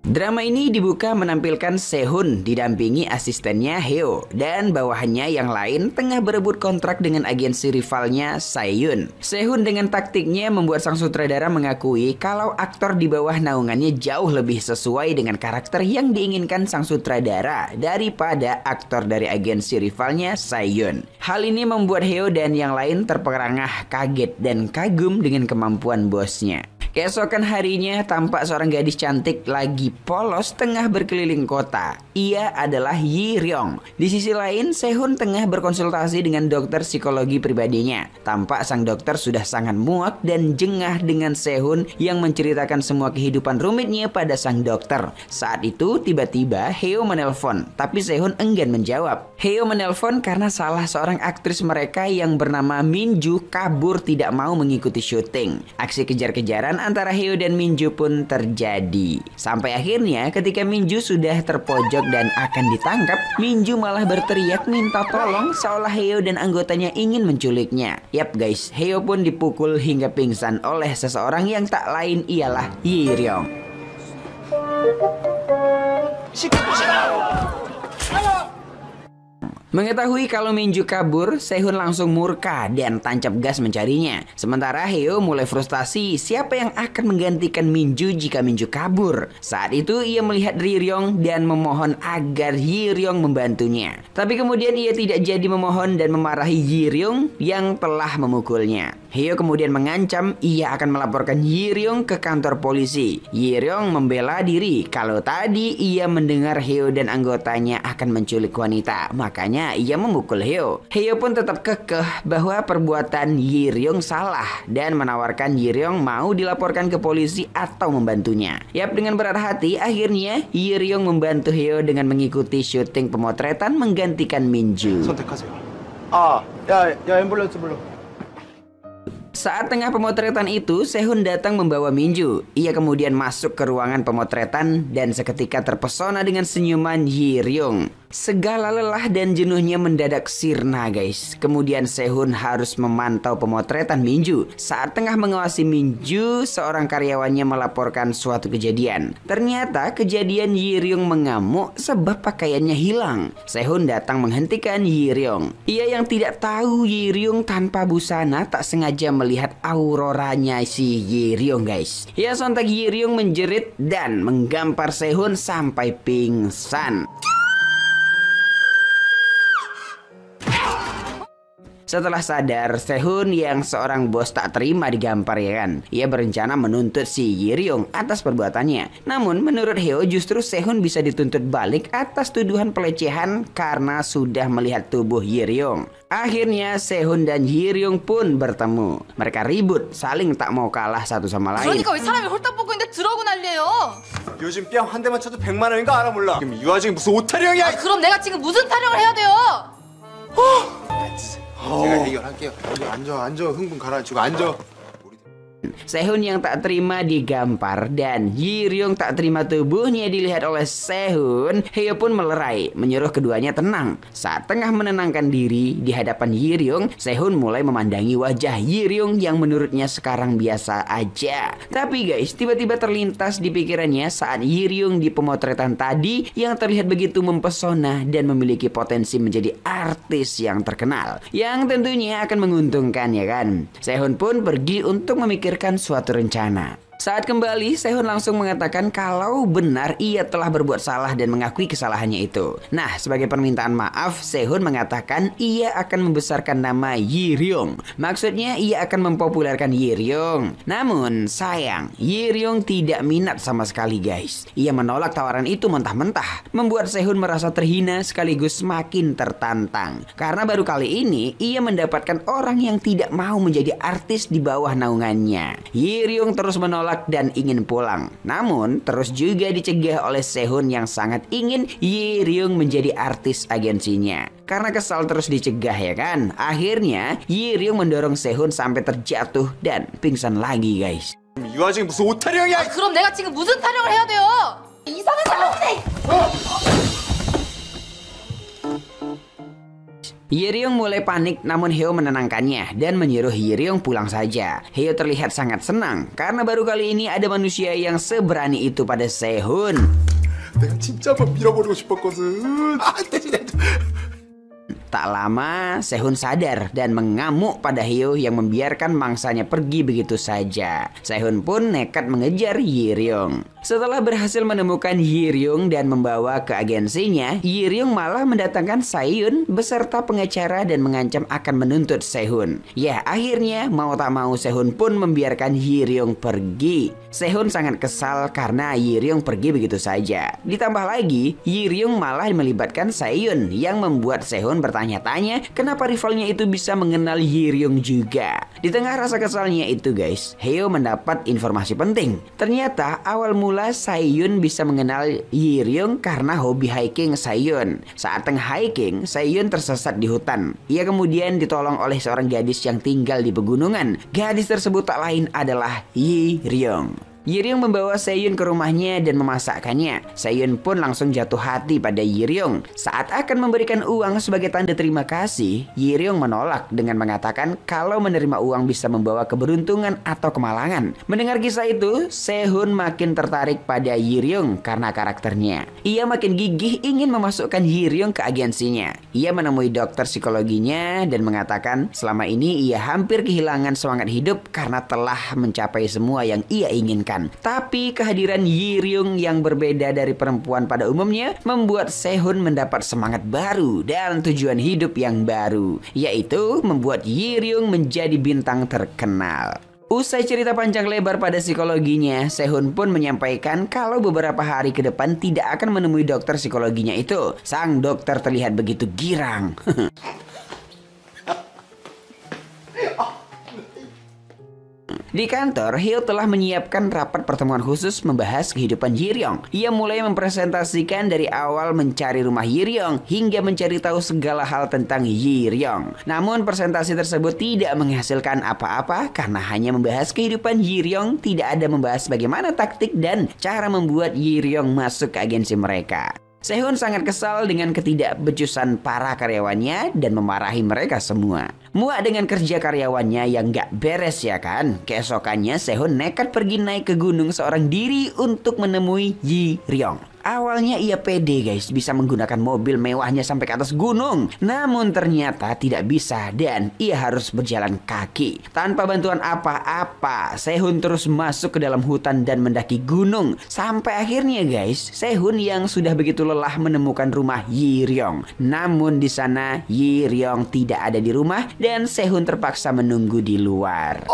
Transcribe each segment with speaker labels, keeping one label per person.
Speaker 1: Drama ini dibuka menampilkan Sehun didampingi asistennya Heo dan bawahannya yang lain tengah berebut kontrak dengan agensi rivalnya Saeyoon. Sehun dengan taktiknya membuat sang sutradara mengakui kalau aktor di bawah naungannya jauh lebih sesuai dengan karakter yang diinginkan sang sutradara daripada aktor dari agensi rivalnya Saeyoon. Hal ini membuat Heo dan yang lain terperangah kaget dan kagum dengan kemampuan bosnya. Keesokan harinya tampak seorang gadis cantik lagi polos tengah berkeliling kota. Ia adalah Yi Ryong. Di sisi lain, Sehun tengah berkonsultasi dengan dokter psikologi pribadinya. Tampak sang dokter sudah sangat muak dan jengah dengan Sehun yang menceritakan semua kehidupan rumitnya pada sang dokter. Saat itu tiba-tiba Heo menelpon, tapi Sehun enggan menjawab. Heo menelpon karena salah seorang aktris mereka yang bernama Minju kabur tidak mau mengikuti syuting. Aksi kejar-kejaran antara Heo dan Minju pun terjadi. Sampai akhirnya ketika Minju sudah terpojok dan akan ditangkap, Minju malah berteriak minta tolong seolah Heo dan anggotanya ingin menculiknya. Yap guys, Heo pun dipukul hingga pingsan oleh seseorang yang tak lain ialah Yi Ryong. Mengetahui kalau Minju kabur, Sehun langsung murka dan tancap gas mencarinya. Sementara Heo mulai frustasi siapa yang akan menggantikan Minju jika Minju kabur. Saat itu ia melihat Yi Ryong dan memohon agar Yi Ryong membantunya. Tapi kemudian ia tidak jadi memohon dan memarahi Yi Ryong yang telah memukulnya. Heo kemudian mengancam ia akan melaporkan Yi Ryong ke kantor polisi. Yi Ryong membela diri kalau tadi ia mendengar Heo dan anggotanya akan menculik wanita. Makanya ia memukul Heo. Heo pun tetap kekeh bahwa perbuatan Yi Ryong salah dan menawarkan Yi Ryong mau dilaporkan ke polisi atau membantunya. Yap, dengan berat hati akhirnya Yi Ryong membantu Heo dengan mengikuti syuting pemotretan menggantikan Minju.
Speaker 2: 앰뷸런스 불러.
Speaker 1: Saat tengah pemotretan itu, Sehun datang membawa Minju. Ia kemudian masuk ke ruangan pemotretan dan seketika terpesona dengan senyuman Yi Ryong. Segala lelah dan jenuhnya mendadak sirna guys. Kemudian Sehun harus memantau pemotretan Minju. Saat tengah mengawasi Minju, seorang karyawannya melaporkan suatu kejadian. Ternyata kejadian Yi Ryong mengamuk sebab pakaiannya hilang. Sehun datang menghentikan Yi Ryong. Ia yang tidak tahu Yi Ryong tanpa busana tak sengaja melihat auroranya si Yi Ryong guys. Ya, sontak Yi Ryong menjerit dan menggampar Sehun sampai pingsan. Setelah sadar, Sehun yang seorang bos tak terima digampar ya kan. Ia berencana menuntut si Yi Ryong atas perbuatannya. Namun menurut Heo justru Sehun bisa dituntut balik atas tuduhan pelecehan karena sudah melihat tubuh Yi Ryong. Akhirnya Sehun dan Yi Ryong pun bertemu. Mereka ribut, saling tak mau kalah satu sama lain.
Speaker 3: 그러니까 왜 사람이 홀딱 벗고 있는데 들어오고 난리예요?
Speaker 2: 요즘 뺨 한 대만 쳐도 100만 원인가 알아 몰라. 지금 이 와중에 무슨 옷 타령이야?
Speaker 3: 그럼 내가 지금 무슨 타령을 해야 돼요?
Speaker 2: 제가 해결할게요. 여기 앉아 흥분 가라앉히고 앉아.
Speaker 1: Sehun yang tak terima digampar dan Yi Ryong tak terima tubuhnya dilihat oleh Sehun. Heo pun melerai, menyuruh keduanya tenang. Saat tengah menenangkan diri di hadapan Yi Ryong, Sehun mulai memandangi wajah Yi Ryong yang menurutnya sekarang biasa aja. Tapi guys, tiba-tiba terlintas di pikirannya saat Yi Ryong di pemotretan tadi yang terlihat begitu mempesona dan memiliki potensi menjadi artis yang terkenal, yang tentunya akan menguntungkan ya kan. Sehun pun pergi untuk memikirkan suatu rencana. Saat kembali, Sehun langsung mengatakan kalau benar ia telah berbuat salah dan mengakui kesalahannya itu. Nah, sebagai permintaan maaf, Sehun mengatakan ia akan membesarkan nama Yi Ryong. Maksudnya ia akan mempopulerkan Yi Ryong. Namun, sayang, Yi Ryong tidak minat sama sekali guys. Ia menolak tawaran itu mentah-mentah, membuat Sehun merasa terhina sekaligus makin tertantang. Karena baru kali ini, ia mendapatkan orang yang tidak mau menjadi artis di bawah naungannya. Yi Ryong terus menolak dan ingin pulang. Namun terus juga dicegah oleh Sehun yang sangat ingin Yi Ryong menjadi artis agensinya. Karena kesal terus dicegah ya kan. Akhirnya Yi Ryong mendorong Sehun sampai terjatuh dan pingsan lagi guys.
Speaker 2: 이 와중에 무슨 옷 타령이야?
Speaker 3: 그럼 내가 지금 무슨 타령을 해야 돼요? 이상한 사람이네.
Speaker 1: Yiryong mulai panik namun Heo menenangkannya dan menyuruh Yiryong pulang saja. Heo terlihat sangat senang karena baru kali ini ada manusia yang seberani itu pada Sehun.
Speaker 2: 내가 진짜 한번 밀어버리고 싶었거든.
Speaker 1: Tak lama, Sehun sadar dan mengamuk pada Heo yang membiarkan mangsanya pergi begitu saja. Sehun pun nekat mengejar Yiryong. Setelah berhasil menemukan Yiryong dan membawa ke agensinya, Yiryong malah mendatangkan Sayun beserta pengacara dan mengancam akan menuntut Sehun. Ya, akhirnya mau tak mau Sehun pun membiarkan Yiryong pergi. Sehun sangat kesal karena Yiryong pergi begitu saja. Ditambah lagi, Yiryong malah melibatkan Sayun yang membuat Sehun bertanya-tanya kenapa rivalnya itu bisa mengenal Yiryong juga. Di tengah rasa kesalnya itu guys, Heo mendapat informasi penting. Ternyata awal mula Sayun bisa mengenal Yiryong karena hobi hiking Sayun. Saat tengah hiking, Sayun tersesat di hutan. Ia kemudian ditolong oleh seorang gadis yang tinggal di pegunungan. Gadis tersebut tak lain adalah Yiryong. Yiryong membawa Sayun ke rumahnya dan memasakkannya. Sayun pun langsung jatuh hati pada Yiryong. Saat akan memberikan uang sebagai tanda terima kasih, Yiryong menolak dengan mengatakan kalau menerima uang bisa membawa keberuntungan atau kemalangan. Mendengar kisah itu, Sehun makin tertarik pada Yiryong karena karakternya. Ia makin gigih ingin memasukkan Yiryong ke agensinya. Ia menemui dokter psikologinya dan mengatakan selama ini ia hampir kehilangan semangat hidup karena telah mencapai semua yang ia inginkan. Tapi kehadiran Yiryong yang berbeda dari perempuan pada umumnya membuat Sehun mendapat semangat baru dan tujuan hidup yang baru, yaitu membuat Yiryong menjadi bintang terkenal. Usai cerita panjang lebar pada psikologinya, Sehun pun menyampaikan kalau beberapa hari ke depan tidak akan menemui dokter psikologinya itu. Sang dokter terlihat begitu girang. Di kantor, Heo telah menyiapkan rapat pertemuan khusus membahas kehidupan Yiryong. Ia mulai mempresentasikan dari awal mencari rumah Yiryong hingga mencari tahu segala hal tentang Yiryong. Namun presentasi tersebut tidak menghasilkan apa-apa karena hanya membahas kehidupan Yiryong, tidak ada membahas bagaimana taktik dan cara membuat Yiryong masuk ke agensi mereka. Sehun sangat kesal dengan ketidakbecusan para karyawannya dan memarahi mereka semua. Muak dengan kerja karyawannya yang gak beres ya kan? Keesokannya Sehun nekat pergi naik ke gunung seorang diri untuk menemui Yiryong. Awalnya ia pede guys bisa menggunakan mobil mewahnya sampai ke atas gunung. Namun ternyata tidak bisa dan ia harus berjalan kaki. Tanpa bantuan apa-apa, Sehun terus masuk ke dalam hutan dan mendaki gunung. Sampai akhirnya guys, Sehun yang sudah begitu lelah menemukan rumah Yiryong. Namun di sana Yiryong tidak ada di rumah dan Sehun terpaksa menunggu di luar.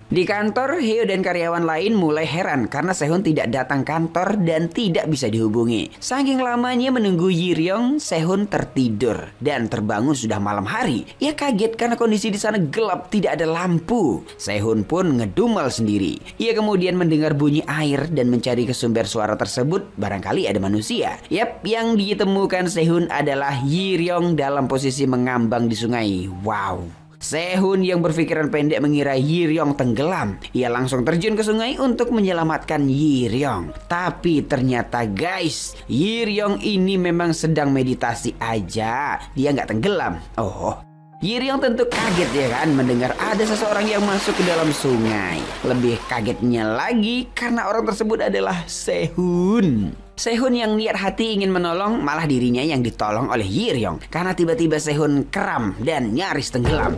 Speaker 1: Di kantor, Heo dan karyawan lain mulai heran karena Sehun tidak datang kantor dan tidak bisa dihubungi. Saking lamanya menunggu Yiryong, Sehun tertidur dan terbangun sudah malam hari. Ia kaget karena kondisi di sana gelap, tidak ada lampu. Sehun pun ngedumel sendiri. Ia kemudian mendengar bunyi air dan mencari ke sumber suara tersebut, barangkali ada manusia. Yap, yang ditemukan Sehun adalah Yiryong dalam posisi mengambang di sungai. Wow. Sehun yang berpikiran pendek mengira Yiryong tenggelam. Ia langsung terjun ke sungai untuk menyelamatkan Yiryong. Tapi ternyata guys, Yiryong ini memang sedang meditasi aja. Dia nggak tenggelam. Oh, Yiryong tentu kaget ya kan mendengar ada seseorang yang masuk ke dalam sungai. Lebih kagetnya lagi karena orang tersebut adalah Sehun. Sehun yang niat hati ingin menolong, malah dirinya yang ditolong oleh Yiryong. Karena tiba-tiba Sehun kram dan nyaris tenggelam.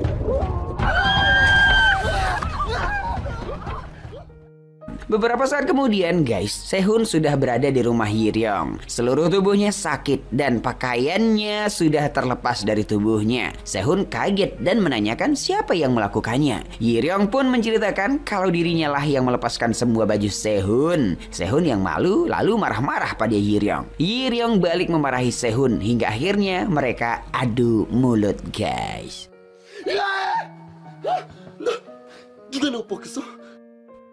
Speaker 1: Beberapa saat kemudian guys, Sehun sudah berada di rumah Yiryong. Seluruh tubuhnya sakit dan pakaiannya sudah terlepas dari tubuhnya. Sehun kaget dan menanyakan siapa yang melakukannya. Yiryong pun menceritakan kalau dirinya lah yang melepaskan semua baju Sehun. Sehun yang malu lalu marah-marah pada Yiryong. Yiryong balik memarahi Sehun hingga akhirnya mereka adu mulut guys.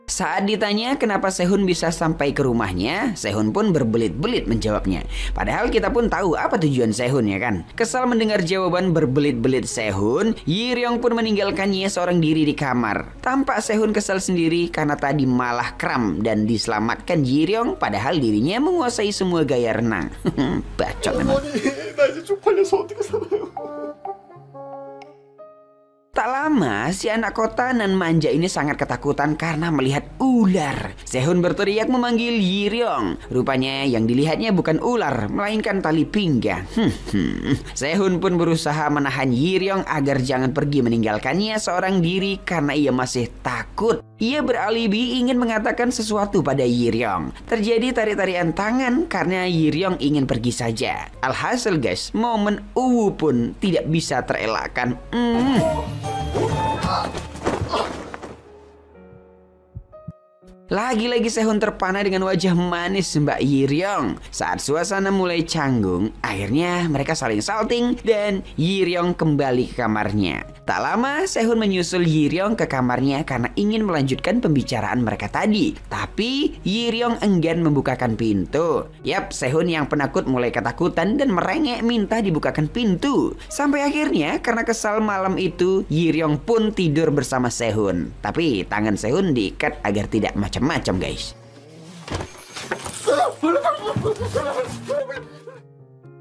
Speaker 1: Saat ditanya kenapa Sehun bisa sampai ke rumahnya, Sehun pun berbelit-belit menjawabnya. Padahal kita pun tahu apa tujuan Sehun ya kan. Kesal mendengar jawaban berbelit-belit Sehun, Yiryong pun meninggalkannya seorang diri di kamar. Tampak Sehun kesal sendiri karena tadi malah kram dan diselamatkan Yiryong padahal dirinya menguasai semua gaya renang. Bacot memang.
Speaker 2: 나 이제 쪽팔려서 어떻게 살아요?
Speaker 1: Tak lama, si anak kota nan manja ini sangat ketakutan karena melihat ular. Sehun berteriak memanggil Yiryong. Rupanya yang dilihatnya bukan ular, melainkan tali pinggang. Sehun pun berusaha menahan Yiryong agar jangan pergi meninggalkannya seorang diri karena ia masih takut. Ia beralibi ingin mengatakan sesuatu pada Yiryong. Terjadi tarik-tarikan tangan karena Yiryong ingin pergi saja. Alhasil guys, momen pun tidak bisa terelakkan. Lagi-lagi Sehun terpana dengan wajah manis Mbak Yiryong. Saat suasana mulai canggung, akhirnya mereka saling salting dan Yiryong kembali ke kamarnya. Tak lama Sehun menyusul Yiryong ke kamarnya karena ingin melanjutkan pembicaraan mereka tadi. Tapi Yiryong enggan membukakan pintu. Yap, Sehun yang penakut mulai ketakutan dan merengek minta dibukakan pintu. Sampai akhirnya karena kesal malam itu, Yiryong pun tidur bersama Sehun. Tapi tangan Sehun diikat agar tidak macam-macam guys.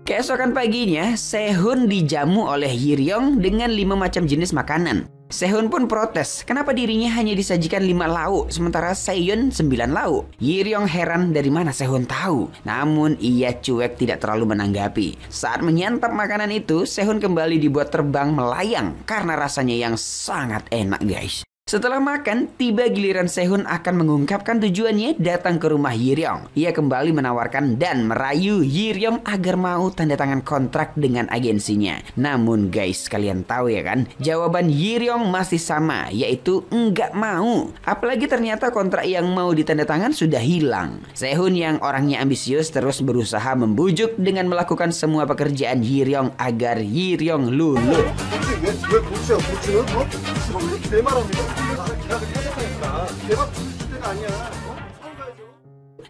Speaker 1: Keesokan paginya, Sehun dijamu oleh Yiryong dengan 5 macam jenis makanan. Sehun pun protes, kenapa dirinya hanya disajikan 5 lauk, sementara Sehun 9 lauk. Yiryong heran dari mana Sehun tahu. Namun ia cuek tidak terlalu menanggapi. Saat menyantap makanan itu, Sehun kembali dibuat terbang melayang karena rasanya yang sangat enak guys. Setelah makan, tiba giliran Sehun akan mengungkapkan tujuannya datang ke rumah Yiryong. Ia kembali menawarkan dan merayu Yiryong agar mau tanda tangan kontrak dengan agensinya. Namun guys, kalian tahu ya kan, jawaban Yiryong masih sama, yaitu enggak mau. Apalagi ternyata kontrak yang mau ditanda tangan sudah hilang. Sehun yang orangnya ambisius terus berusaha membujuk dengan melakukan semua pekerjaan Yiryong agar Yiryong luluh.
Speaker 2: 왜 보수야 보수는? 내 말합니다. 나는 계약을 해야 된다니까. 계약 부술 때가 아니야.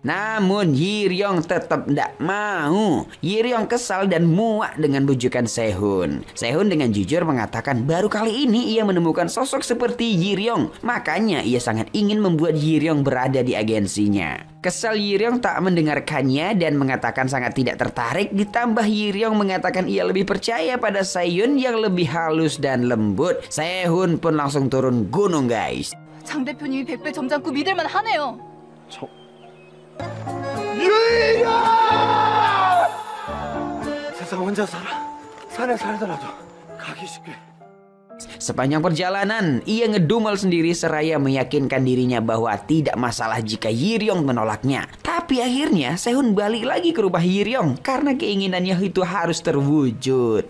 Speaker 1: Namun Yiryong tetap tidak mau. Yiryong kesal dan muak dengan bujukan Sehun. Sehun dengan jujur mengatakan baru kali ini ia menemukan sosok seperti Yiryong. Makanya ia sangat ingin membuat Yiryong berada di agensinya. Kesal Yiryong tak mendengarkannya dan mengatakan sangat tidak tertarik. Ditambah Yiryong mengatakan ia lebih percaya pada Sehun yang lebih halus dan lembut. Sehun pun langsung turun gunung guys.
Speaker 3: 장 대표님이 100배 점잖고 믿을만 하네요.
Speaker 2: 유이야! 세상 혼자 살아. 산에 살더라도 가기 쉽게.
Speaker 1: Sepanjang perjalanan, ia ngedumel sendiri seraya meyakinkan dirinya bahwa tidak masalah jika Yiryong menolaknya. Tapi akhirnya Sehun balik lagi ke rumah Yiryong karena keinginannya itu harus terwujud.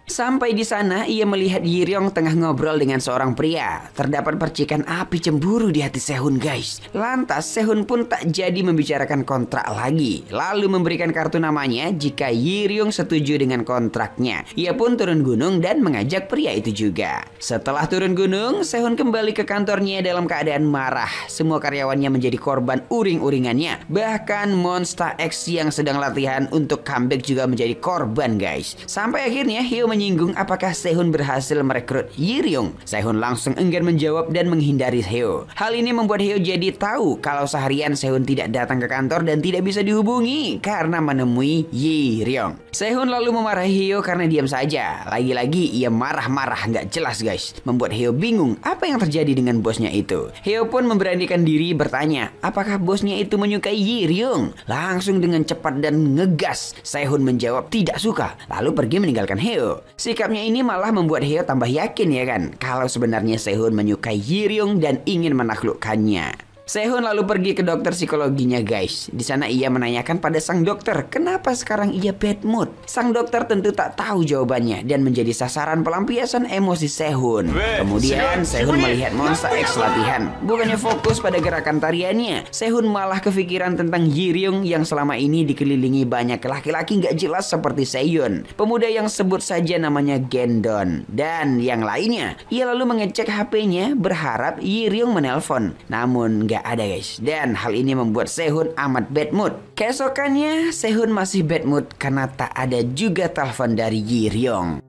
Speaker 1: Sampai di sana ia melihat Yiryong tengah ngobrol dengan seorang pria. Terdapat percikan api cemburu di hati Sehun guys. Lantas Sehun pun tak jadi membicarakan kontrak lagi. Lalu memberikan kartu namanya jika Yiryong setuju dengan kontraknya. Ia pun turun gunung dan mengajak pria itu juga. Setelah turun gunung, Sehun kembali ke kantornya dalam keadaan marah. Semua karyawannya menjadi korban uring-uringannya. Bahkan Monster X yang sedang latihan untuk comeback juga menjadi korban guys. Sampai akhirnya Hyo menyinggung apakah Sehun berhasil merekrut Yiryong. Sehun langsung enggan menjawab dan menghindari Hyo. Hal ini membuat Hyo jadi tahu kalau seharian Sehun tidak datang ke kantor dan tidak bisa dihubungi karena menemui Yiryong. Sehun lalu memarahi Hyo karena diam saja. Lagi-lagi ia marah-marah nggak jelas guys. Membuat Hyo bingung apa yang terjadi dengan bosnya itu. Hyo pun memberanikan diri bertanya apakah bosnya itu menyukai Yiryong. Langsung dengan cepat dan ngegas Sehun menjawab tidak suka lalu pergi meninggalkan Hyo. Sikapnya ini malah membuat Hyo tambah yakin ya kan kalau sebenarnya Sehun menyukai Yiryong dan ingin menaklukkannya. Sehun lalu pergi ke dokter psikologinya guys. Di sana ia menanyakan pada sang dokter kenapa sekarang ia bad mood. Sang dokter tentu tak tahu jawabannya dan menjadi sasaran pelampiasan emosi Sehun. Kemudian Sehun melihat Monsta X latihan. Bukannya fokus pada gerakan tariannya, Sehun malah kepikiran tentang Yiryung yang selama ini dikelilingi banyak laki-laki gak jelas seperti Seyun, pemuda yang sebut saja namanya Gendon, dan yang lainnya. Ia lalu mengecek HP-nya berharap Yiryung menelpon, namun gak ada guys, dan hal ini membuat Sehun amat bad mood. Keesokannya Sehun masih bad mood karena tak ada juga telepon dari Yiryung.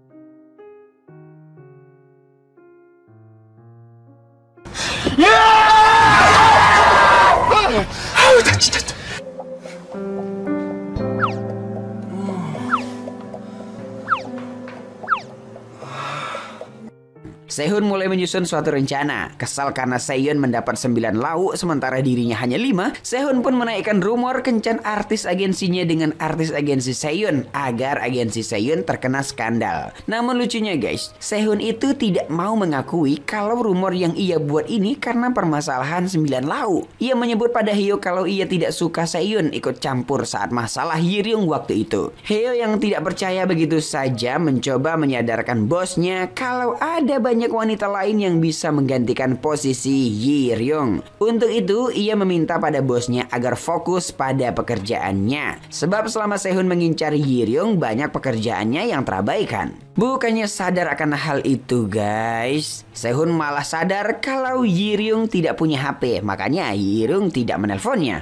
Speaker 1: Sehun mulai menyusun suatu rencana. Kesal karena Seyun mendapat 9 lauk sementara dirinya hanya 5, Sehun pun menaikkan rumor kencan artis agensinya dengan artis agensi Seyun agar agensi Seyun terkena skandal. Namun lucunya guys, Sehun itu tidak mau mengakui kalau rumor yang ia buat ini karena permasalahan 9 lauk. Ia menyebut pada Hyo kalau ia tidak suka Seyun ikut campur saat masalah Yiryung waktu itu. Hyo yang tidak percaya begitu saja mencoba menyadarkan bosnya kalau ada banyak wanita lain yang bisa menggantikan posisi Yiryung. Untuk itu, ia meminta pada bosnya agar fokus pada pekerjaannya. Sebab selama Sehun mengincar Yiryung, banyak pekerjaannya yang terabaikan. Bukannya sadar akan hal itu guys, Sehun malah sadar kalau Yiryung tidak punya HP, makanya Yiryung tidak menelponnya.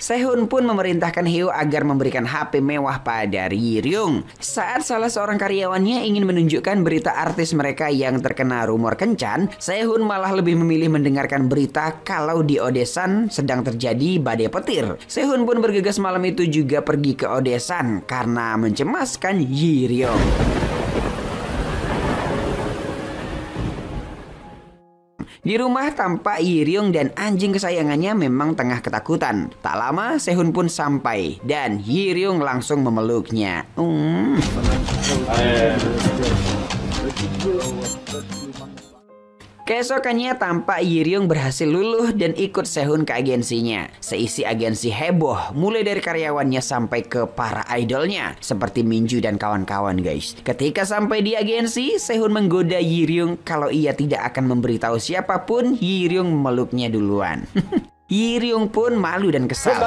Speaker 1: Sehun pun memerintahkan Hyo agar memberikan HP mewah pada Yiryung. Saat salah seorang karyawannya ingin menunjukkan berita artis mereka yang terkena rumor kencan, Sehun malah lebih memilih mendengarkan berita kalau di Odesan sedang terjadi badai petir. Sehun pun bergegas malam itu juga pergi ke Odesan karena mencemaskan Yiryung. Di rumah tampak Yiryung dan anjing kesayangannya memang tengah ketakutan. Tak lama Sehun pun sampai dan Yiryung langsung memeluknya. Keesokannya tampak Yiryung berhasil luluh dan ikut Sehun ke agensinya. Seisi agensi heboh, mulai dari karyawannya sampai ke para idolnya seperti Minju dan kawan-kawan guys. Ketika sampai di agensi, Sehun menggoda Yiryung kalau ia tidak akan memberitahu siapapun Yiryung memeluknya duluan. Yiryung pun malu dan kesal.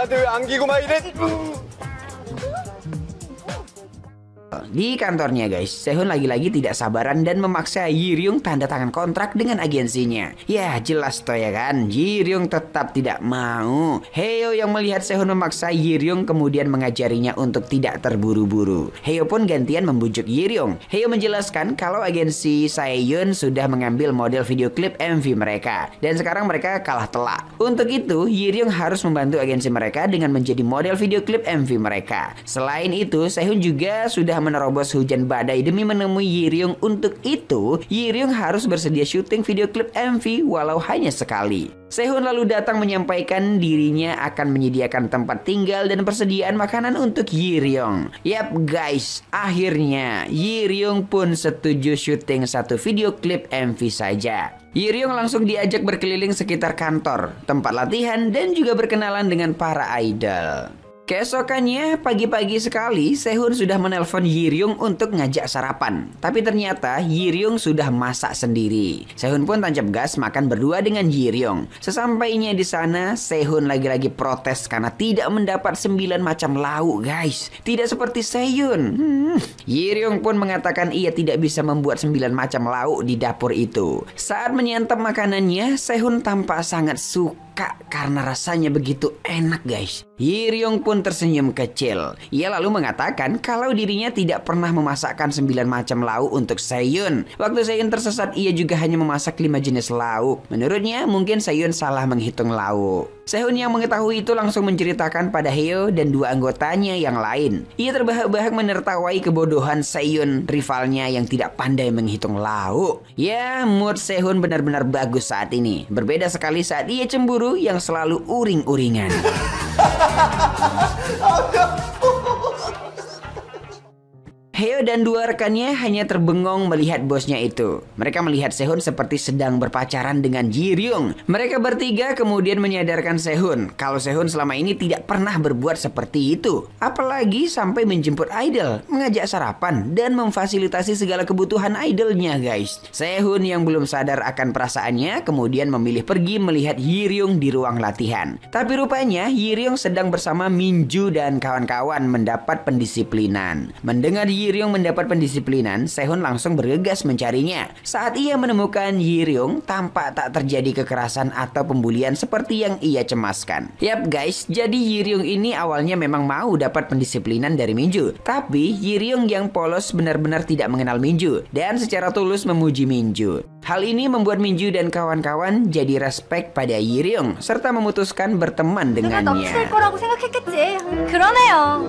Speaker 1: Di kantornya guys, Sehun lagi-lagi tidak sabaran dan memaksa Yiryung tanda tangan kontrak dengan agensinya. Ya jelas toh ya kan, Yiryung tetap tidak mau. Hyo yang melihat Sehun memaksa Yiryung kemudian mengajarinya untuk tidak terburu-buru. Hyo pun gantian membujuk Yiryung. Hyo menjelaskan kalau agensi Seyun sudah mengambil model video klip MV mereka dan sekarang mereka kalah telak. Untuk itu Yiryung harus membantu agensi mereka dengan menjadi model video klip MV mereka. Selain itu Sehun juga sudah menerobos hujan badai demi menemui Yiryung. Untuk itu Yiryung harus bersedia syuting video klip MV walau hanya sekali. Sehun lalu datang menyampaikan dirinya akan menyediakan tempat tinggal dan persediaan makanan untuk Yiryung. Yap guys, akhirnya Yiryung pun setuju syuting satu video klip MV saja. Yiryung langsung diajak berkeliling sekitar kantor, tempat latihan dan juga berkenalan dengan para idol. Keesokannya, pagi-pagi sekali, Sehun sudah menelpon Yiryung untuk ngajak sarapan. Tapi ternyata Yiryung sudah masak sendiri. Sehun pun tancap gas makan berdua dengan Yiryung. Sesampainya di sana, Sehun lagi-lagi protes karena tidak mendapat 9 macam lauk guys. Tidak seperti Seyun. Yiryung pun mengatakan ia tidak bisa membuat 9 macam lauk di dapur itu. Saat menyantap makanannya, Sehun tampak sangat suka karena rasanya begitu enak guys. Yiryung pun tersenyum kecil. Ia lalu mengatakan kalau dirinya tidak pernah memasakkan 9 macam lauk untuk Seyun. Waktu Seyun tersesat ia juga hanya memasak 5 jenis lauk. Menurutnya mungkin Seyun salah menghitung lauk. Sehun yang mengetahui itu langsung menceritakan pada Hyo dan 2 anggotanya yang lain. Ia terbahak-bahak menertawai kebodohan Seyun, rivalnya yang tidak pandai menghitung lauk. Ya, mood Sehun benar-benar bagus saat ini. Berbeda sekali saat ia cemburu yang selalu uring-uringan. Heo dan dua rekannya hanya terbengong melihat bosnya itu. Mereka melihat Sehun seperti sedang berpacaran dengan Ji-ryung. Mereka bertiga kemudian menyadarkan Sehun kalau Sehun selama ini tidak pernah berbuat seperti itu. Apalagi sampai menjemput idol, mengajak sarapan, dan memfasilitasi segala kebutuhan idolnya guys. Sehun yang belum sadar akan perasaannya kemudian memilih pergi melihat Ji-ryung di ruang latihan. Tapi rupanya Ji-ryung sedang bersama Minju dan kawan-kawan mendapat pendisiplinan. Mendengar Ji-ryung mendapat pendisiplinan, Sehun langsung bergegas mencarinya. Saat ia menemukan Ji-ryung, tampak tak terjadi kekerasan atau pembulian seperti yang ia cemaskan. Yap guys, jadi Ji-ryung ini awalnya memang mau dapat pendisiplinan dari Minju. Tapi Ji-ryung yang polos benar-benar tidak mengenal Minju dan secara tulus memuji Minju. Hal ini membuat Minju dan kawan-kawan jadi respect pada Ji-ryung serta memutuskan berteman
Speaker 3: 내가
Speaker 1: dengannya.
Speaker 3: 넘칠 거라고 생각했겠지. 그러네요.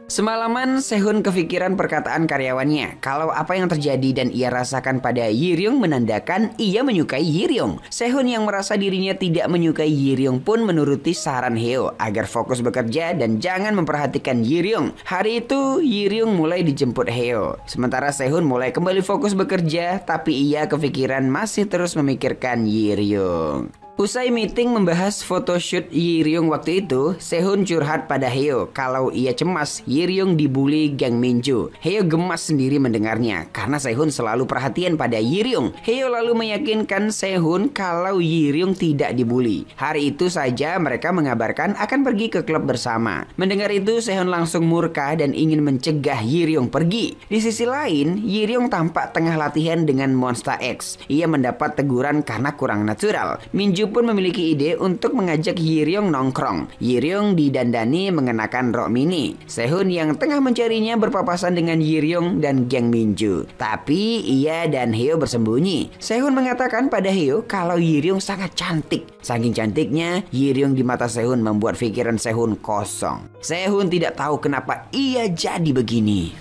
Speaker 1: Semalaman Sehun kepikiran perkataan karyawannya kalau apa yang terjadi dan ia rasakan pada Ji-ryung menandakan ia menyukai Ji-ryung. Sehun yang merasa dirinya tidak menyukai Ji-ryung pun menuruti saran Heo agar fokus bekerja dan jangan memperhatikan Ji-ryung. Hari itu Ji-ryung mulai dijemput Heo. Sementara Sehun mulai kembali fokus bekerja tapi ia kepikiran masih terus memikirkan Ji-ryung. Usai meeting membahas photoshoot Ji-ryung waktu itu, Sehun curhat pada Heo kalau ia cemas Ji-ryung dibully geng Minju. Heo gemas sendiri mendengarnya karena Sehun selalu perhatian pada Ji-ryung. Heo lalu meyakinkan Sehun kalau Ji-ryung tidak dibully. Hari itu saja mereka mengabarkan akan pergi ke klub bersama. Mendengar itu Sehun langsung murka dan ingin mencegah Ji-ryung pergi. Di sisi lain, Ji-ryung tampak tengah latihan dengan Monsta X. Ia mendapat teguran karena kurang natural. Minju pun memiliki ide untuk mengajak Ji-ryung nongkrong. Ji-ryung didandani mengenakan rok mini. Sehun yang tengah mencarinya berpapasan dengan Ji-ryung dan geng Minju. Tapi ia dan Heo bersembunyi. Sehun mengatakan pada Heo kalau Ji-ryung sangat cantik. Saking cantiknya, Ji-ryung di mata Sehun membuat pikiran Sehun kosong. Sehun tidak tahu kenapa ia jadi begini.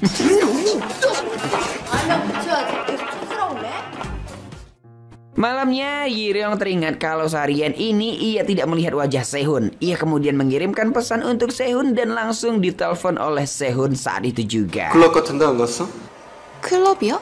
Speaker 1: Malamnya, Ji-ryung teringat kalau seharian ini ia tidak melihat wajah Sehun. Ia kemudian mengirimkan pesan untuk Sehun dan langsung ditelepon oleh Sehun saat itu juga.
Speaker 2: 클럽 같은데 안 갔어?
Speaker 3: 클럽이요?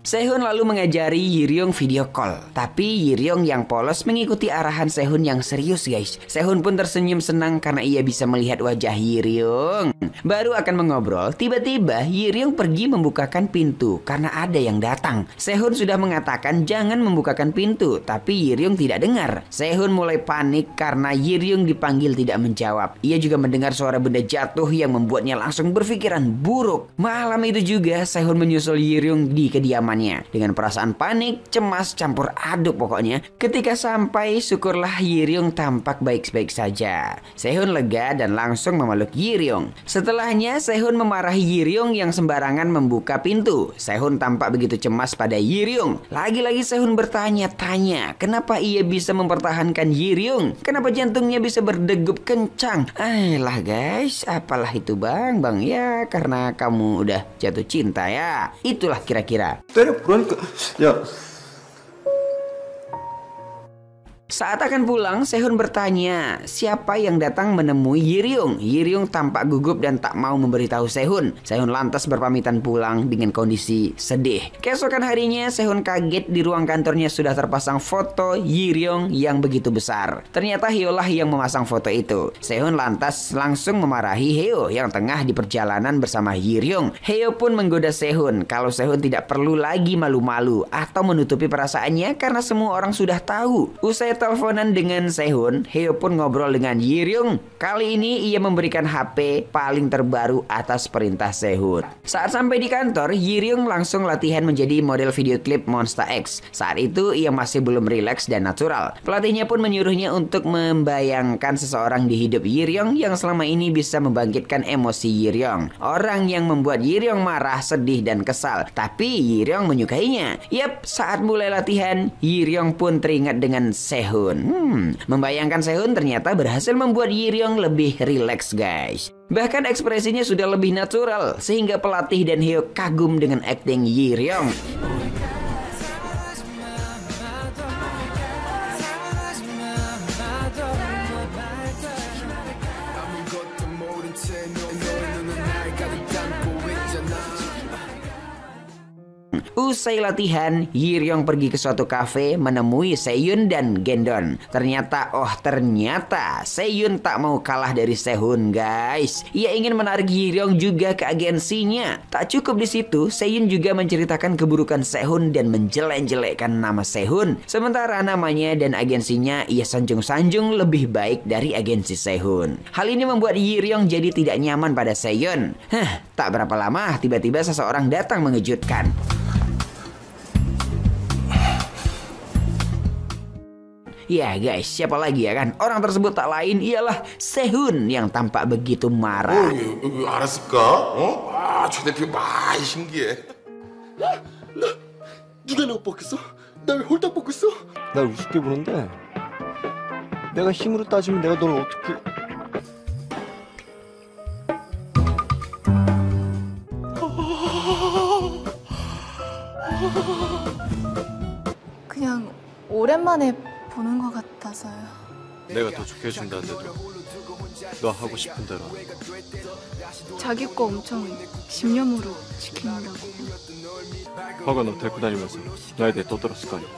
Speaker 1: Sehun lalu mengajari Ji-ryung video call. Tapi Ji-ryung yang polos mengikuti arahan Sehun yang serius guys. Sehun pun tersenyum senang karena ia bisa melihat wajah Ji-ryung. Baru akan mengobrol, tiba-tiba Ji-ryung pergi membukakan pintu karena ada yang datang. Sehun sudah mengatakan jangan membukakan pintu, tapi Ji-ryung tidak dengar. Sehun mulai panik karena Ji-ryung dipanggil tidak menjawab. Ia juga mendengar suara benda jatuh yang membuatnya langsung berpikiran buruk. Malam itu juga Sehun menyusul Ji-ryung di kediaman dengan perasaan panik, cemas, campur aduk pokoknya. Ketika sampai, syukurlah Ji-ryung tampak baik-baik saja. Sehun lega dan langsung memeluk Ji-ryung. Setelahnya Sehun memarahi Ji-ryung yang sembarangan membuka pintu. Sehun tampak begitu cemas pada Ji-ryung. Lagi-lagi Sehun bertanya-tanya kenapa ia bisa mempertahankan Ji-ryung, kenapa jantungnya bisa berdegup kencang. Lah guys, apalah itu bang ya, karena kamu udah jatuh cinta ya. Itulah kira-kira.
Speaker 2: 때려 보라니까. 야.
Speaker 1: Saat akan pulang, Sehun bertanya siapa yang datang menemui Ji-ryung. Ji-ryung tampak gugup dan tak mau memberitahu Sehun. Sehun lantas berpamitan pulang dengan kondisi sedih. Keesokan harinya, Sehun kaget di ruang kantornya sudah terpasang foto Ji-ryung yang begitu besar. Ternyata Heo lah yang memasang foto itu. Sehun lantas langsung memarahi Heo yang tengah di perjalanan bersama Ji-ryung. Heo pun menggoda Sehun kalau Sehun tidak perlu lagi malu-malu atau menutupi perasaannya karena semua orang sudah tahu. Usai teleponan dengan Sehun, Heo pun ngobrol dengan Ji-ryung. Kali ini ia memberikan HP paling terbaru atas perintah Sehun. Saat sampai di kantor, Ji-ryung langsung latihan menjadi model video klip Monsta X. Saat itu ia masih belum rileks dan natural. Pelatihnya pun menyuruhnya untuk membayangkan seseorang di hidup Ji-ryung yang selama ini bisa membangkitkan emosi Ji-ryung. Orang yang membuat Ji-ryung marah, sedih dan kesal. Tapi Ji-ryung menyukainya. Yap, saat mulai latihan, Ji-ryung pun teringat dengan Sehun. Membayangkan Sehun ternyata berhasil membuat Ji-ryung lebih rileks guys. Bahkan ekspresinya sudah lebih natural sehingga pelatih dan Heo kagum dengan akting Ji-ryung. Usai latihan, Yiryong pergi ke suatu kafe menemui Sehun dan Gendon. Ternyata Sehun tak mau kalah dari Sehun, guys. Ia ingin menarik Yiryong juga ke agensinya. Tak cukup di situ, Sehun juga menceritakan keburukan Sehun dan menjelek-jelekkan nama Sehun. Sementara namanya dan agensinya ia sanjung-sanjung lebih baik dari agensi Sehun. Hal ini membuat Yiryong jadi tidak nyaman pada Sehun. Tak berapa lama, tiba-tiba seseorang datang mengejutkan. Ya guys, siapa lagi ya kan? Orang tersebut tak lain ialah Sehun yang tampak begitu marah.
Speaker 4: 알았을까? 저 대표 많이 신기해.
Speaker 2: 누가 내 옷 벗겼어? 나 왜 홀딱 벗고 있어? 날 우습게 보는데 내가 힘으로 따지면 내가 너를 어떻게...
Speaker 3: 그냥 오랜만에 보는 것 같아서요.
Speaker 2: 내가 더 좋게 해준다는데도 너 하고 싶은 대로.
Speaker 3: 자기 거 엄청 집념으로 지킨다고.
Speaker 2: 화가 너 데리고 다니면서 나에 대해 떠들었을 거 아니야.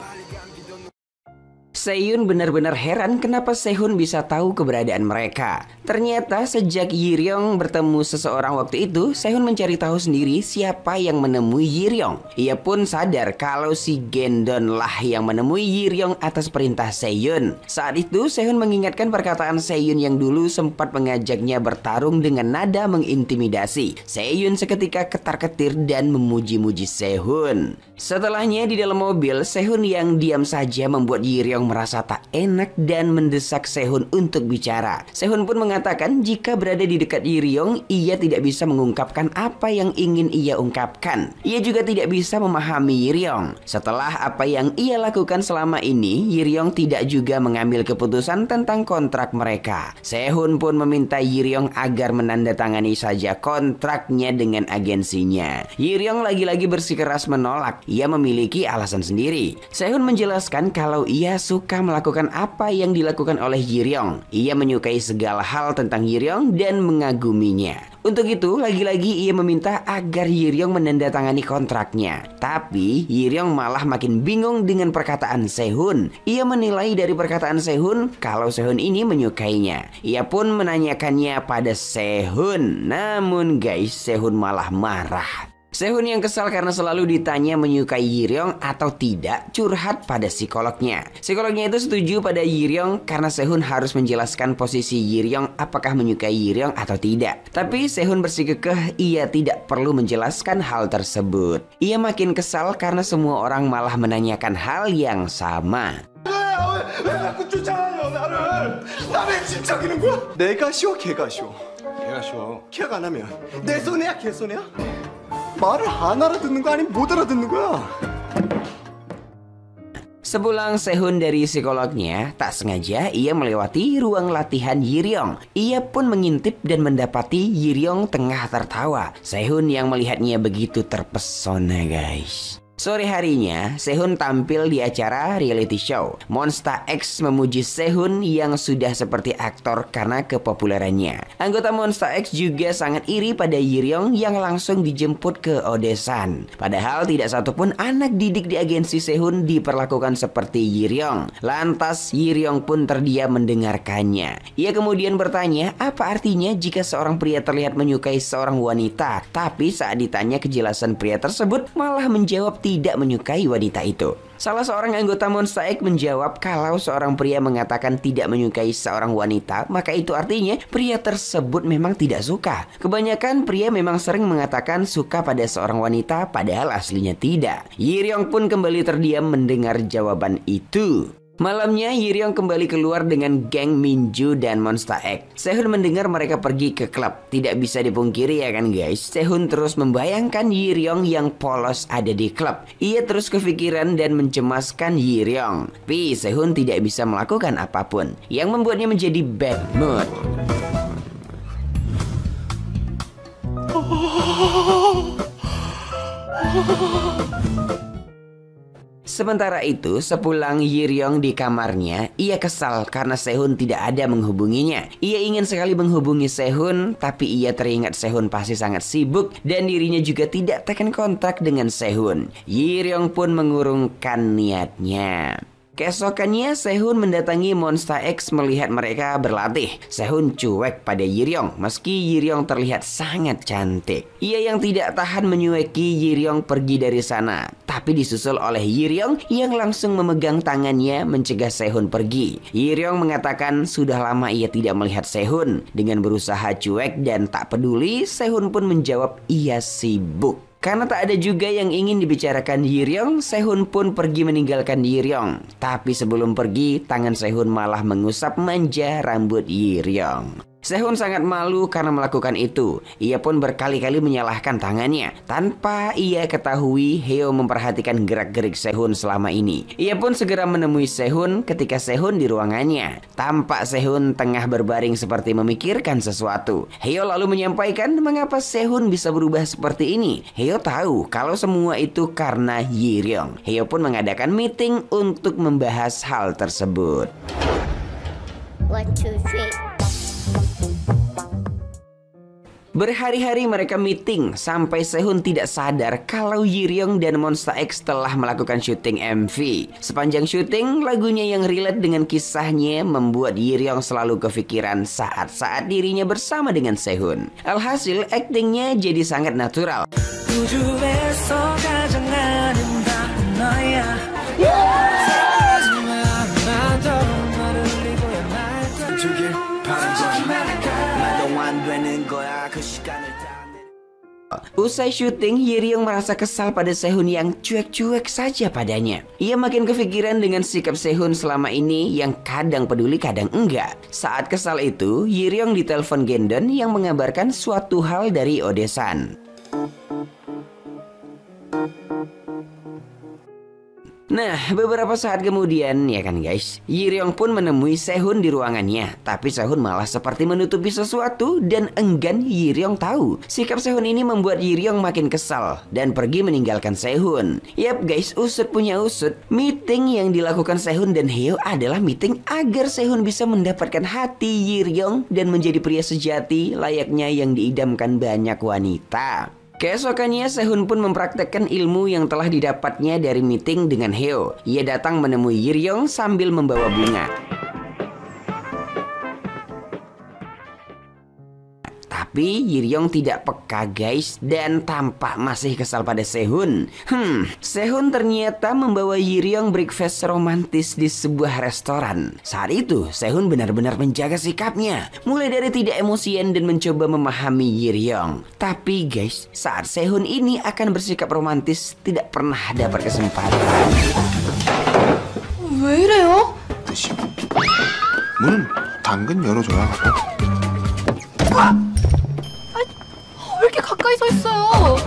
Speaker 1: Sehun benar-benar heran kenapa Sehun bisa tahu keberadaan mereka. Ternyata sejak Yiryong bertemu seseorang waktu itu, Sehun mencari tahu sendiri siapa yang menemui Yiryong. Ia pun sadar kalau si Gendon lah yang menemui Yiryong atas perintah Sehun. Saat itu Sehun mengingatkan perkataan Sehun yang dulu sempat mengajaknya bertarung dengan nada mengintimidasi. Sehun seketika ketar-ketir dan memuji-muji Sehun. Setelahnya di dalam mobil, Sehun yang diam saja membuat Yiryong merasa tak enak dan mendesak Sehun untuk bicara. Sehun pun mengatakan jika berada di dekat Yiryong, ia tidak bisa mengungkapkan apa yang ingin ia ungkapkan. Ia juga tidak bisa memahami Yiryong. Setelah apa yang ia lakukan selama ini, Yiryong tidak juga mengambil keputusan tentang kontrak mereka. Sehun pun meminta Yiryong agar menandatangani saja kontraknya dengan agensinya. Yiryong lagi-lagi bersikeras menolak. Ia memiliki alasan sendiri. Sehun menjelaskan kalau ia suka melakukan apa yang dilakukan oleh Yiryong. Ia menyukai segala hal tentang Yiryong dan mengaguminya. Untuk itu, lagi-lagi ia meminta agar Yiryong menandatangani kontraknya. Tapi, Yiryong malah makin bingung dengan perkataan Sehun. Ia menilai dari perkataan Sehun kalau Sehun ini menyukainya. Ia pun menanyakannya pada Sehun. Namun guys, Sehun malah marah. Sehun yang kesal karena selalu ditanya menyukai Yiryong atau tidak curhat pada psikolognya. Psikolognya itu setuju pada Yiryong karena Sehun harus menjelaskan posisi Yiryong apakah menyukai Yiryong atau tidak. Tapi Sehun bersikukuh ia tidak perlu menjelaskan hal tersebut. Ia makin kesal karena semua orang malah menanyakan hal yang sama.
Speaker 2: 왜 자꾸 쫓아와요 나를? 나 왜 집착이는 거야? 내가 쉬워 걔가 쉬워? 걔가 쉬워. 걔가 안 하면 내 손해야 걔 손해야? 말을 안 알아듣는 거 아니면 못 알아듣는 거야?
Speaker 1: Sepulang Sehun dari psikolognya, tak sengaja ia melewati ruang latihan Yiryong. Ia pun mengintip dan mendapati Yiryong tengah tertawa. Sehun yang melihatnya begitu terpesona, guys. Sore harinya, Sehun tampil di acara reality show. Monsta X memuji Sehun yang sudah seperti aktor karena kepopulerannya. Anggota Monsta X juga sangat iri pada Yiryong yang langsung dijemput ke Odesan. Padahal tidak satupun anak didik di agensi Sehun diperlakukan seperti Yiryong. Lantas Yiryong pun terdiam mendengarkannya. Ia kemudian bertanya apa artinya jika seorang pria terlihat menyukai seorang wanita, tapi saat ditanya kejelasan pria tersebut malah menjawab tidak menyukai wanita itu. Salah seorang anggota Monsta X menjawab kalau seorang pria mengatakan tidak menyukai seorang wanita, maka itu artinya pria tersebut memang tidak suka. Kebanyakan pria memang sering mengatakan suka pada seorang wanita padahal aslinya tidak. Yiryong pun kembali terdiam mendengar jawaban itu. Malamnya Yiryong kembali keluar dengan geng Minju dan Monsta X. Sehun mendengar mereka pergi ke klub. Tidak bisa dipungkiri ya kan guys, Sehun terus membayangkan Yiryong yang polos ada di klub. Ia terus kepikiran dan mencemaskan Yiryong. Tapi Sehun tidak bisa melakukan apapun, yang membuatnya menjadi bad mood. Sementara itu, sepulang Yiryong di kamarnya, ia kesal karena Sehun tidak ada menghubunginya. Ia ingin sekali menghubungi Sehun, tapi ia teringat Sehun pasti sangat sibuk dan dirinya juga tidak tekan kontak dengan Sehun. Yiryong pun mengurungkan niatnya. Keesokannya Sehun mendatangi Monsta X melihat mereka berlatih. Sehun cuek pada Yiryong meski Yiryong terlihat sangat cantik. Ia yang tidak tahan menyueki Yiryong pergi dari sana, tapi disusul oleh Yiryong yang langsung memegang tangannya mencegah Sehun pergi. Yiryong mengatakan sudah lama ia tidak melihat Sehun. Dengan berusaha cuek dan tak peduli, Sehun pun menjawab ia sibuk. Karena tak ada juga yang ingin dibicarakan Yiryong, Sehun pun pergi meninggalkan Yiryong. Tapi sebelum pergi, tangan Sehun malah mengusap manja rambut Yiryong. Sehun sangat malu karena melakukan itu. Ia pun berkali-kali menyalahkan tangannya. Tanpa ia ketahui, Heo memperhatikan gerak-gerik Sehun selama ini. Ia pun segera menemui Sehun ketika Sehun di ruangannya. Tampak Sehun tengah berbaring seperti memikirkan sesuatu. Heo lalu menyampaikan mengapa Sehun bisa berubah seperti ini. Heo tahu kalau semua itu karena Yiryong. Heo pun mengadakan meeting untuk membahas hal tersebut.
Speaker 5: 1, 2, 3.
Speaker 1: Berhari-hari mereka meeting sampai Sehun tidak sadar kalau Yiryong dan Monsta X telah melakukan syuting MV. Sepanjang syuting, lagunya yang relate dengan kisahnya membuat Yiryong selalu kepikiran saat-saat dirinya bersama dengan Sehun. Alhasil, aktingnya jadi sangat natural. Usai syuting, Yiryong merasa kesal pada Sehun yang cuek-cuek saja padanya. Ia makin kepikiran dengan sikap Sehun selama ini yang kadang peduli kadang enggak. Saat kesal itu, Yiryong ditelepon Gendon yang mengabarkan suatu hal dari Odesan. Nah, beberapa saat kemudian, ya kan guys, Yiryong pun menemui Sehun di ruangannya. Tapi Sehun malah seperti menutupi sesuatu dan enggan Yiryong tahu. Sikap Sehun ini membuat Yiryong makin kesal dan pergi meninggalkan Sehun. Yap guys, usut punya usut. Meeting yang dilakukan Sehun dan Heo adalah meeting agar Sehun bisa mendapatkan hati Yiryong dan menjadi pria sejati layaknya yang diidamkan banyak wanita. Keesokannya Sehun pun mempraktekkan ilmu yang telah didapatnya dari meeting dengan Heo. Ia datang menemui Yiryong sambil membawa bunga. Tapi Yiryong tidak peka guys dan tampak masih kesal pada Sehun. Sehun ternyata membawa Yiryong breakfast romantis di sebuah restoran. Saat itu Sehun benar-benar menjaga sikapnya, mulai dari tidak emosian dan mencoba memahami Yiryong. Tapi guys, saat Sehun ini akan bersikap romantis tidak pernah dapat kesempatan.
Speaker 3: 왜 이래요?
Speaker 4: 뜻이 문은 당근 열어줘야 하고.
Speaker 3: 왜 이렇게 가까이 서 있어요?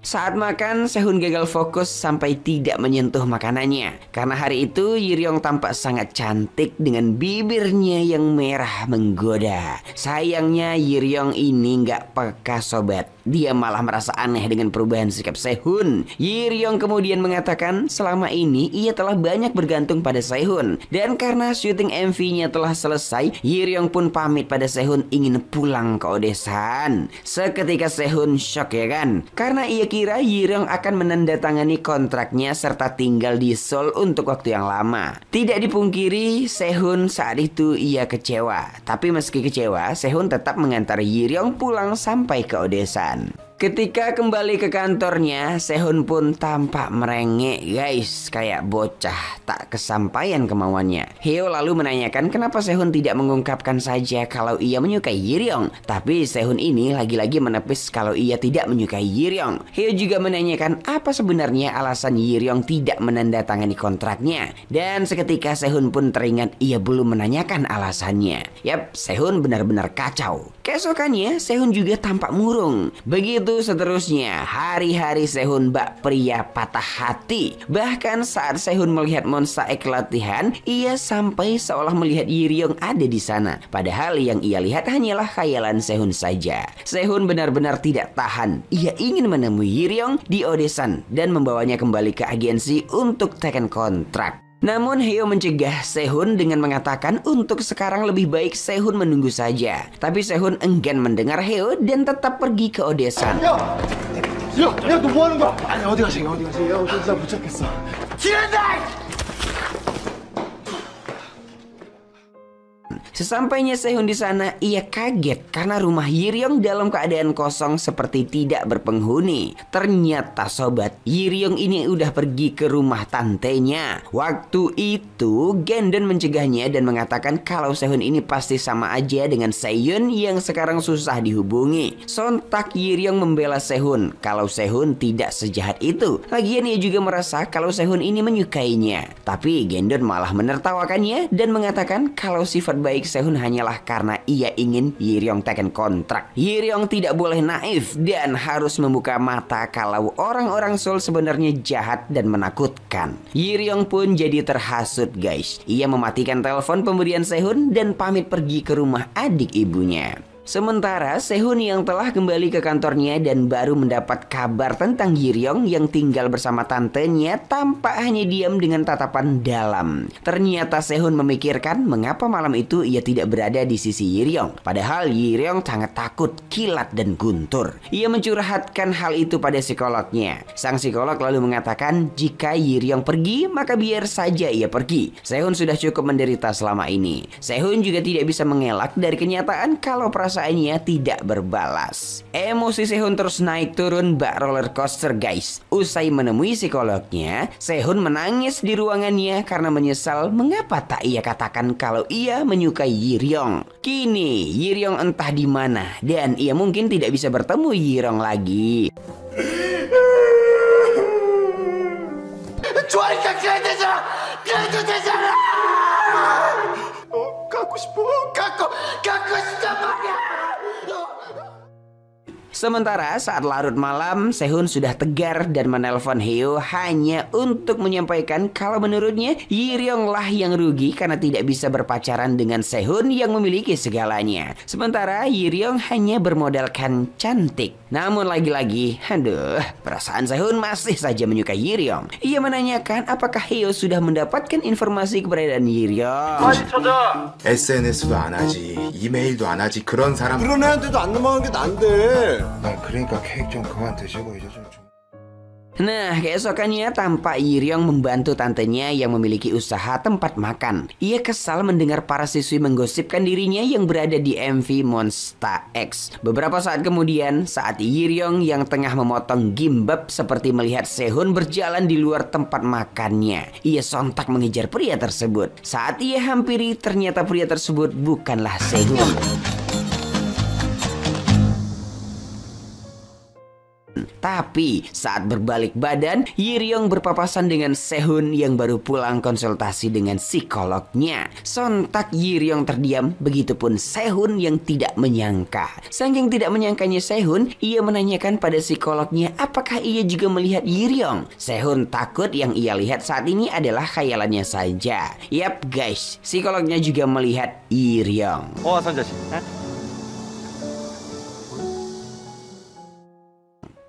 Speaker 1: Saat makan, Sehun gagal fokus sampai tidak menyentuh makanannya. Karena hari itu Yiryong tampak sangat cantik dengan bibirnya yang merah menggoda. Sayangnya Yiryong ini nggak peka sobat. Dia malah merasa aneh dengan perubahan sikap Sehun. Yiryong kemudian mengatakan selama ini ia telah banyak bergantung pada Sehun. Dan karena syuting MV-nya telah selesai, Yiryong pun pamit pada Sehun ingin pulang ke Odesan. Seketika Sehun shock ya kan? Karena ia kira Yiryong akan menandatangani kontraknya serta tinggal di Seoul untuk waktu yang lama. Tidak dipungkiri, Sehun saat itu ia kecewa. Tapi meski kecewa, Sehun tetap mengantar Yiryong pulang sampai ke Odesan. Ketika kembali ke kantornya, Sehun pun tampak merengek guys, kayak bocah tak kesampaian kemauannya. Heo lalu menanyakan kenapa Sehun tidak mengungkapkan saja kalau ia menyukai Yiryong. Tapi Sehun ini lagi-lagi menepis kalau ia tidak menyukai Yiryong. Heo juga menanyakan apa sebenarnya alasan Yiryong tidak menandatangani kontraknya. Dan seketika Sehun pun teringat ia belum menanyakan alasannya. Yap, Sehun benar-benar kacau. Keesokannya Sehun juga tampak murung. Begitu Tentu seterusnya, hari-hari Sehun bak pria patah hati. Bahkan saat Sehun melihat Monsaek latihan, ia sampai seolah melihat Yiryong ada di sana. Padahal yang ia lihat hanyalah khayalan Sehun saja. Sehun benar-benar tidak tahan. Ia ingin menemui Yiryong di Odesan dan membawanya kembali ke agensi untuk teken kontrak. Namun Heo mencegah Sehun dengan mengatakan untuk sekarang lebih baik Sehun menunggu saja. Tapi Sehun enggan mendengar Heo dan tetap pergi ke Odesan.
Speaker 2: 야! 야! 야, 너 뭐 하는 거야? 아니, 어디 가세요? 어디 가세요? 야, 어디서 못 찾겠어. 기회다!
Speaker 1: Sesampainya Sehun di sana, ia kaget karena rumah Yiryong dalam keadaan kosong seperti tidak berpenghuni. Ternyata sobat, Yiryong ini udah pergi ke rumah tantenya. Waktu itu Gendon mencegahnya dan mengatakan kalau Sehun ini pasti sama aja dengan Seyun yang sekarang susah dihubungi. Sontak Yiryong membela Sehun kalau Sehun tidak sejahat itu. Lagian ia juga merasa kalau Sehun ini menyukainya. Tapi Gendon malah menertawakannya dan mengatakan kalau sifat baik Sehun hanyalah karena ia ingin Yiryong teken kontrak. Yiryong tidak boleh naif dan harus membuka mata kalau orang-orang Seoul sebenarnya jahat dan menakutkan. Yiryong pun jadi terhasut guys. Ia mematikan telepon pemberian Sehun dan pamit pergi ke rumah adik ibunya. Sementara Sehun yang telah kembali ke kantornya dan baru mendapat kabar tentang Yiryong yang tinggal bersama tantenya tampak hanya diam dengan tatapan dalam. Ternyata Sehun memikirkan mengapa malam itu ia tidak berada di sisi Yiryong. Padahal Yiryong sangat takut, kilat dan guntur. Ia mencurhatkan hal itu pada psikolognya. Sang psikolog lalu mengatakan jika Yiryong pergi maka biar saja ia pergi. Sehun sudah cukup menderita selama ini. Sehun juga tidak bisa mengelak dari kenyataan kalau perasaannya tidak berbalas. Emosi Sehun terus naik turun bak roller coaster guys. Usai menemui psikolognya, Sehun menangis di ruangannya karena menyesal mengapa tak ia katakan kalau ia menyukai Yiryong. Kini Yiryong entah di mana dan ia mungkin tidak bisa bertemu Yiryong lagi.
Speaker 2: 좋아하니까 그래야 되잖아! 그래도 되잖아! 갖고 싶어! 갖고 싶단 말이야!
Speaker 1: Sementara saat larut malam, Sehun sudah tegar dan menelpon Heo hanya untuk menyampaikan kalau menurutnya Yiryong lah yang rugi karena tidak bisa berpacaran dengan Sehun yang memiliki segalanya. Sementara Yiryong hanya bermodalkan cantik. Namun lagi-lagi, aduh, perasaan Sehun masih saja menyukai Yiryong. Ia menanyakan apakah Heo sudah mendapatkan informasi keberadaan Yiryong.
Speaker 4: SNS도 안 하지, 이메일도 안 하지, 그런 사람.
Speaker 2: 그런 애한테도 안 넘어가는 게 난데.
Speaker 4: 아, 그러니까 케이크 좀 그만 드시고 이제 좀.
Speaker 1: Nah, keesokannya tampak Yiryong membantu tantenya yang memiliki usaha tempat makan. Ia kesal mendengar para siswi menggosipkan dirinya yang berada di MV Monsta X. Beberapa saat kemudian, saat Yiryong yang tengah memotong gimbap seperti melihat Sehun berjalan di luar tempat makannya, ia sontak mengejar pria tersebut. Saat ia hampiri, ternyata pria tersebut bukanlah Sehun. Tapi saat berbalik badan, Yiryong berpapasan dengan Sehun yang baru pulang konsultasi dengan psikolognya. Sontak Yiryong terdiam, begitupun Sehun yang tidak menyangka. Saking tidak menyangkanya Sehun, ia menanyakan pada psikolognya apakah ia juga melihat Yiryong. Sehun takut yang ia lihat saat ini adalah khayalannya saja. Yap guys, psikolognya juga melihat Yiryong.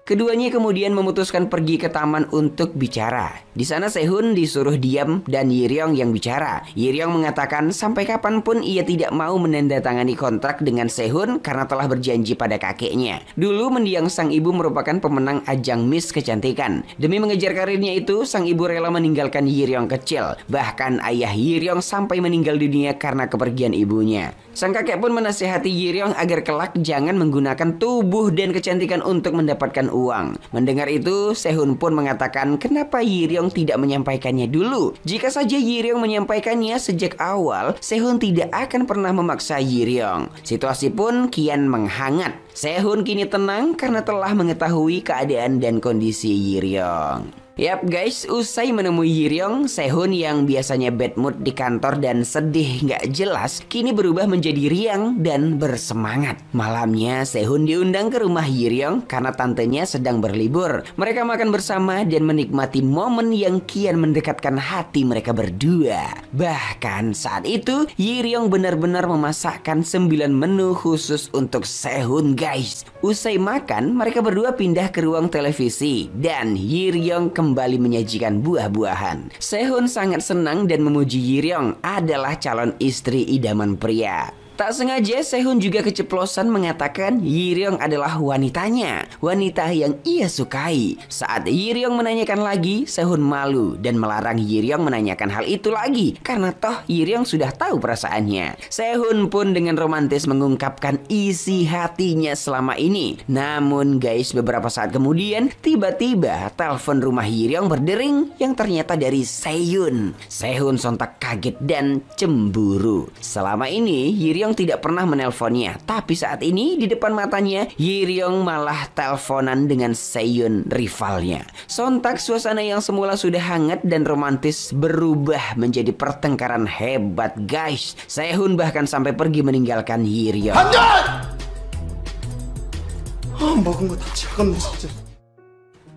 Speaker 1: Keduanya kemudian memutuskan pergi ke taman untuk bicara. Di sana Sehun disuruh diam dan Yiryong yang bicara. Yiryong mengatakan sampai kapanpun ia tidak mau menandatangani kontrak dengan Sehun karena telah berjanji pada kakeknya. Dulu mendiang sang ibu merupakan pemenang ajang Miss Kecantikan. Demi mengejar karirnya itu, sang ibu rela meninggalkan Yiryong kecil. Bahkan ayah Yiryong sampai meninggal dunia karena kepergian ibunya. Sang kakek pun menasihati Yiryong agar kelak jangan menggunakan tubuh dan kecantikan untuk mendapatkan uang. Mendengar itu, Sehun pun mengatakan kenapa Yiryong tidak menyampaikannya dulu. Jika saja Yiryong menyampaikannya sejak awal, Sehun tidak akan pernah memaksa Yiryong. Situasi pun kian menghangat. Sehun kini tenang karena telah mengetahui keadaan dan kondisi Yiryong. Yap guys, usai menemui Yiryong, Sehun yang biasanya bad mood di kantor dan sedih nggak jelas, kini berubah menjadi riang dan bersemangat. Malamnya, Sehun diundang ke rumah Yiryong karena tantenya sedang berlibur. Mereka makan bersama dan menikmati momen yang kian mendekatkan hati mereka berdua. Bahkan saat itu, Yiryong benar-benar memasakkan 9 menu khusus untuk Sehun guys. Usai makan, mereka berdua pindah ke ruang televisi dan Yiryong kembali menyajikan buah-buahan. Sehun sangat senang dan memuji Yiryong adalah calon istri idaman pria. Tak sengaja Sehun juga keceplosan mengatakan Yiryong adalah wanitanya, wanita yang ia sukai. Saat Yiryong menanyakan lagi, Sehun malu dan melarang Yiryong menanyakan hal itu lagi karena toh Yiryong sudah tahu perasaannya. Sehun pun dengan romantis mengungkapkan isi hatinya selama ini. Namun guys, beberapa saat kemudian tiba-tiba telepon rumah Yiryong berdering yang ternyata dari Sehun. Sehun sontak kaget dan cemburu. Selama ini Yiryong tidak pernah menelponnya, tapi saat ini di depan matanya Yiryong malah teleponan dengan Sehun, rivalnya. Sontak suasana yang semula sudah hangat dan romantis berubah menjadi pertengkaran hebat guys. Sehun bahkan sampai pergi meninggalkan Yiryong.
Speaker 2: 먹은 거 다 차갑네 진짜.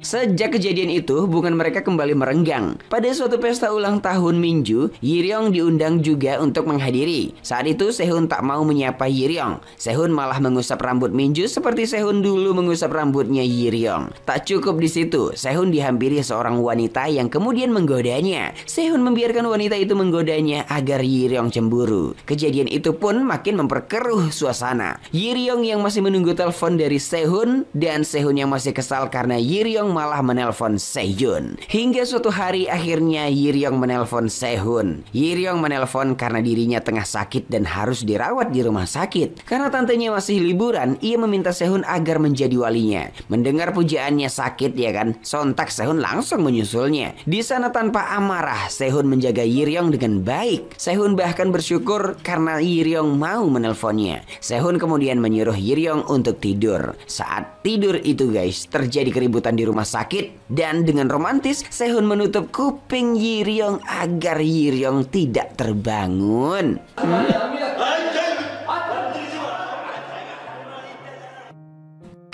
Speaker 1: Sejak kejadian itu, hubungan mereka kembali merenggang. Pada suatu pesta ulang tahun Minju, Yiryong diundang juga untuk menghadiri. Saat itu Sehun tak mau menyapa Yiryong. Sehun malah mengusap rambut Minju seperti Sehun dulu mengusap rambutnya Yiryong. Tak cukup di situ, Sehun dihampiri seorang wanita yang kemudian menggodanya. Sehun membiarkan wanita itu menggodanya agar Yiryong cemburu. Kejadian itu pun makin memperkeruh suasana. Yiryong yang masih menunggu telepon dari Sehun dan Sehun yang masih kesal karena Yiryong malah menelpon Sehun. Hingga suatu hari akhirnya Yiryong menelpon Sehun. Yiryong menelpon karena dirinya tengah sakit dan harus dirawat di rumah sakit. Karena tantenya masih liburan, ia meminta Sehun agar menjadi walinya. Mendengar pujaannya sakit ya kan, sontak Sehun langsung menyusulnya. Di sana tanpa amarah, Sehun menjaga Yiryong dengan baik. Sehun bahkan bersyukur karena Yiryong mau menelponnya. Sehun kemudian menyuruh Yiryong untuk tidur. Saat tidur itu guys, terjadi keributan di rumah sakit dan dengan romantis Sehun menutup kuping Yiryong agar Yiryong tidak terbangun.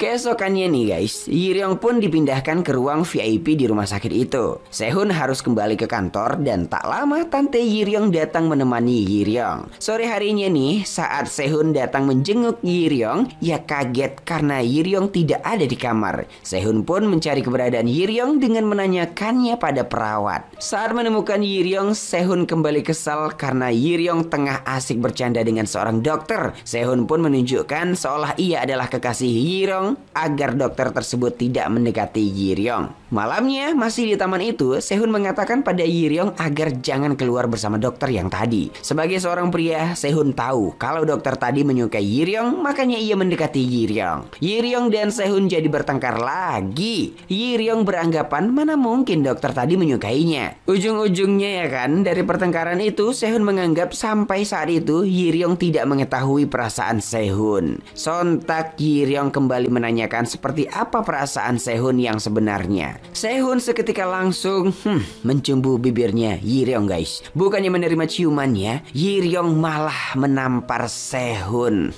Speaker 1: Keesokannya nih guys, Yiryong pun dipindahkan ke ruang VIP di rumah sakit itu. Sehun harus kembali ke kantor dan tak lama tante Yiryong datang menemani Yiryong. Sore harinya nih, saat Sehun datang menjenguk Yiryong, ia kaget karena Yiryong tidak ada di kamar. Sehun pun mencari keberadaan Yiryong dengan menanyakannya pada perawat. Saat menemukan Yiryong, Sehun kembali kesal karena Yiryong tengah asik bercanda dengan seorang dokter. Sehun pun menunjukkan seolah ia adalah kekasih Yiryong agar dokter tersebut tidak mendekati Yiryong. Malamnya masih di taman itu, Sehun mengatakan pada Yiryong agar jangan keluar bersama dokter yang tadi. Sebagai seorang pria, Sehun tahu kalau dokter tadi menyukai Yiryong, makanya ia mendekati Yiryong. Yiryong dan Sehun jadi bertengkar lagi. Yiryong beranggapan mana mungkin dokter tadi menyukainya. Ujung-ujungnya ya kan, dari pertengkaran itu Sehun menganggap sampai saat itu Yiryong tidak mengetahui perasaan Sehun. Sontak Yiryong kembali menanyakan seperti apa perasaan Sehun yang sebenarnya. Sehun seketika langsung mencumbu bibirnya Yiryong guys. Bukannya menerima ciumannya, Yiryong malah menampar Sehun.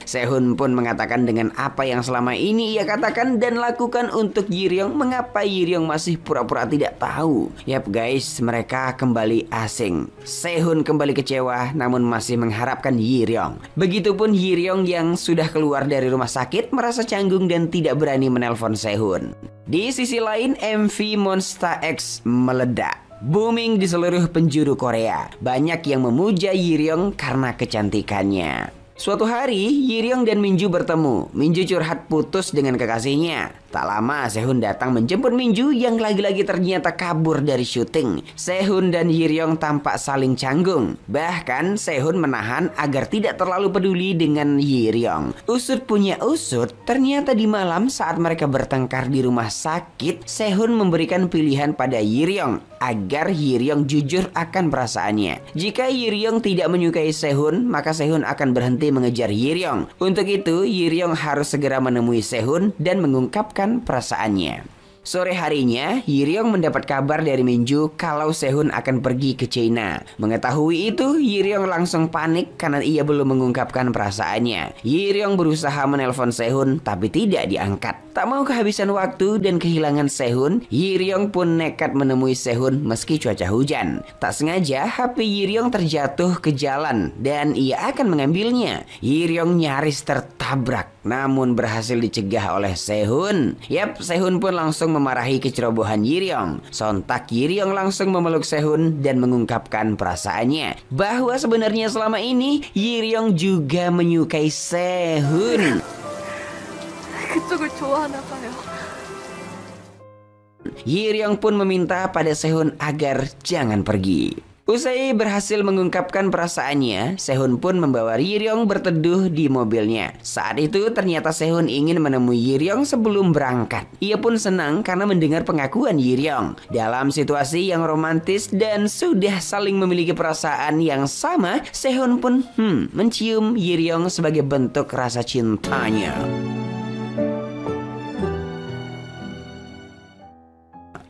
Speaker 1: Sehun pun mengatakan dengan apa yang selama ini ia katakan dan lakukan untuk Yiryong, mengapa Yiryong masih pura-pura tidak tahu. Yap guys, mereka kembali asing. Sehun kembali kecewa namun masih mengharapkan Yiryong. Begitupun Yiryong yang sudah keluar dari rumah sakit merasa canggung dan tidak berani menelpon Sehun. Di sisi lain, MV Monsta X meledak. Booming di seluruh penjuru Korea. Banyak yang memuja Yiryong karena kecantikannya. Suatu hari, Yiryong dan Minju bertemu. Minju curhat putus dengan kekasihnya. Tak lama Sehun datang menjemput Minju yang lagi-lagi ternyata kabur dari syuting. Sehun dan Yiryong tampak saling canggung. Bahkan Sehun menahan agar tidak terlalu peduli dengan Yiryong. Usut punya usut, ternyata di malam saat mereka bertengkar di rumah sakit, Sehun memberikan pilihan pada Yiryong agar Yiryong jujur akan perasaannya. Jika Yiryong tidak menyukai Sehun, maka Sehun akan berhenti mengejar Yiryong. Untuk itu, Yiryong harus segera menemui Sehun dan mengungkapkan perasaannya. Sore harinya, Yiryong mendapat kabar dari Minju kalau Sehun akan pergi ke China. Mengetahui itu, Yiryong langsung panik karena ia belum mengungkapkan perasaannya. Yiryong berusaha menelpon Sehun tapi tidak diangkat. Tak mau kehabisan waktu dan kehilangan Sehun, Yiryong pun nekat menemui Sehun meski cuaca hujan. Tak sengaja, HP Yiryong terjatuh ke jalan dan ia akan mengambilnya. Yiryong nyaris tertabrak, namun berhasil dicegah oleh Sehun. Yap, Sehun pun langsung memarahi kecerobohan Yiryong. Sontak Yiryong langsung memeluk Sehun dan mengungkapkan perasaannya bahwa sebenarnya selama ini Yiryong juga menyukai Sehun.
Speaker 3: 그쪽을 좋아하나 봐요.
Speaker 1: Yiryong pun meminta pada Sehun agar jangan pergi. Usai berhasil mengungkapkan perasaannya, Sehun pun membawa Yiryong berteduh di mobilnya. Saat itu ternyata Sehun ingin menemui Yiryong sebelum berangkat. Ia pun senang karena mendengar pengakuan Yiryong. Dalam situasi yang romantis dan sudah saling memiliki perasaan yang sama, Sehun pun mencium Yiryong sebagai bentuk rasa cintanya.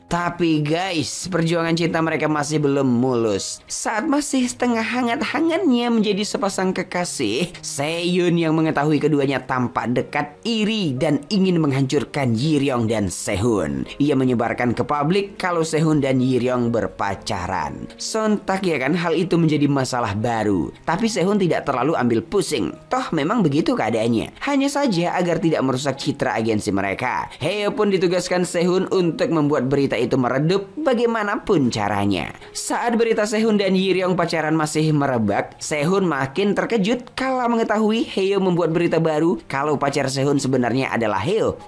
Speaker 1: Tapi guys, perjuangan cinta mereka masih belum mulus. Saat masih setengah hangat-hangatnya menjadi sepasang kekasih, Sehun yang mengetahui keduanya tampak dekat, iri dan ingin menghancurkan Yiryong dan Sehun. Ia menyebarkan ke publik kalau Sehun dan Yiryong berpacaran. Sontak ya kan, hal itu menjadi masalah baru. Tapi Sehun tidak terlalu ambil pusing. Toh memang begitu keadaannya. Hanya saja agar tidak merusak citra agensi mereka, Heo pun ditugaskan Sehun untuk membuat berita itu meredup bagaimanapun caranya. Saat berita Sehun dan Yiryong pacaran masih merebak, Sehun makin terkejut kala mengetahui Heo membuat berita baru kalau pacar Sehun sebenarnya adalah Heo.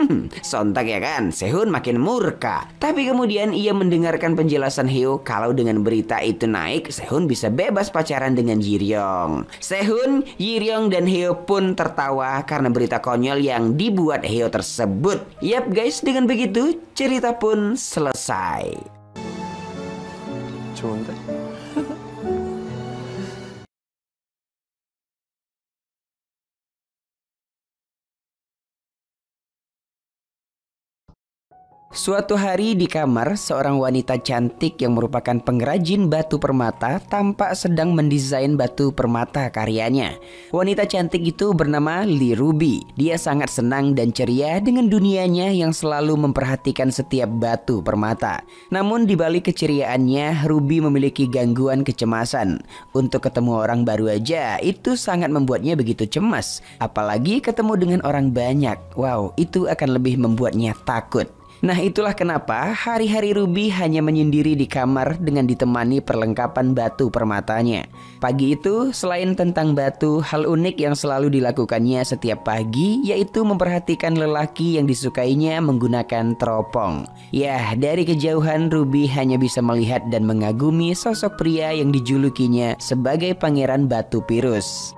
Speaker 1: Sontak ya kan, Sehun makin murka. Tapi kemudian ia mendengarkan penjelasan Heo kalau dengan berita itu naik, Sehun bisa bebas pacaran dengan Yiryong. Sehun, Yiryong dan Heo pun tertawa karena berita konyol yang dibuat Heo tersebut. Yap guys, dengan begitu cerita pun selesai.
Speaker 2: 좋은데?
Speaker 1: Suatu hari di kamar, seorang wanita cantik yang merupakan pengrajin batu permata tampak sedang mendesain batu permata karyanya. Wanita cantik itu bernama Lee Ruby. Dia sangat senang dan ceria dengan dunianya yang selalu memperhatikan setiap batu permata. Namun di balik keceriaannya, Ruby memiliki gangguan kecemasan. Untuk ketemu orang baru aja, itu sangat membuatnya begitu cemas. Apalagi ketemu dengan orang banyak. Wow, itu akan lebih membuatnya takut. Nah itulah kenapa hari-hari Ruby hanya menyendiri di kamar dengan ditemani perlengkapan batu permatanya. Pagi itu selain tentang batu, hal unik yang selalu dilakukannya setiap pagi yaitu memperhatikan lelaki yang disukainya menggunakan teropong. Ya, dari kejauhan Ruby hanya bisa melihat dan mengagumi sosok pria yang dijulukinya sebagai Pangeran Batu Virus.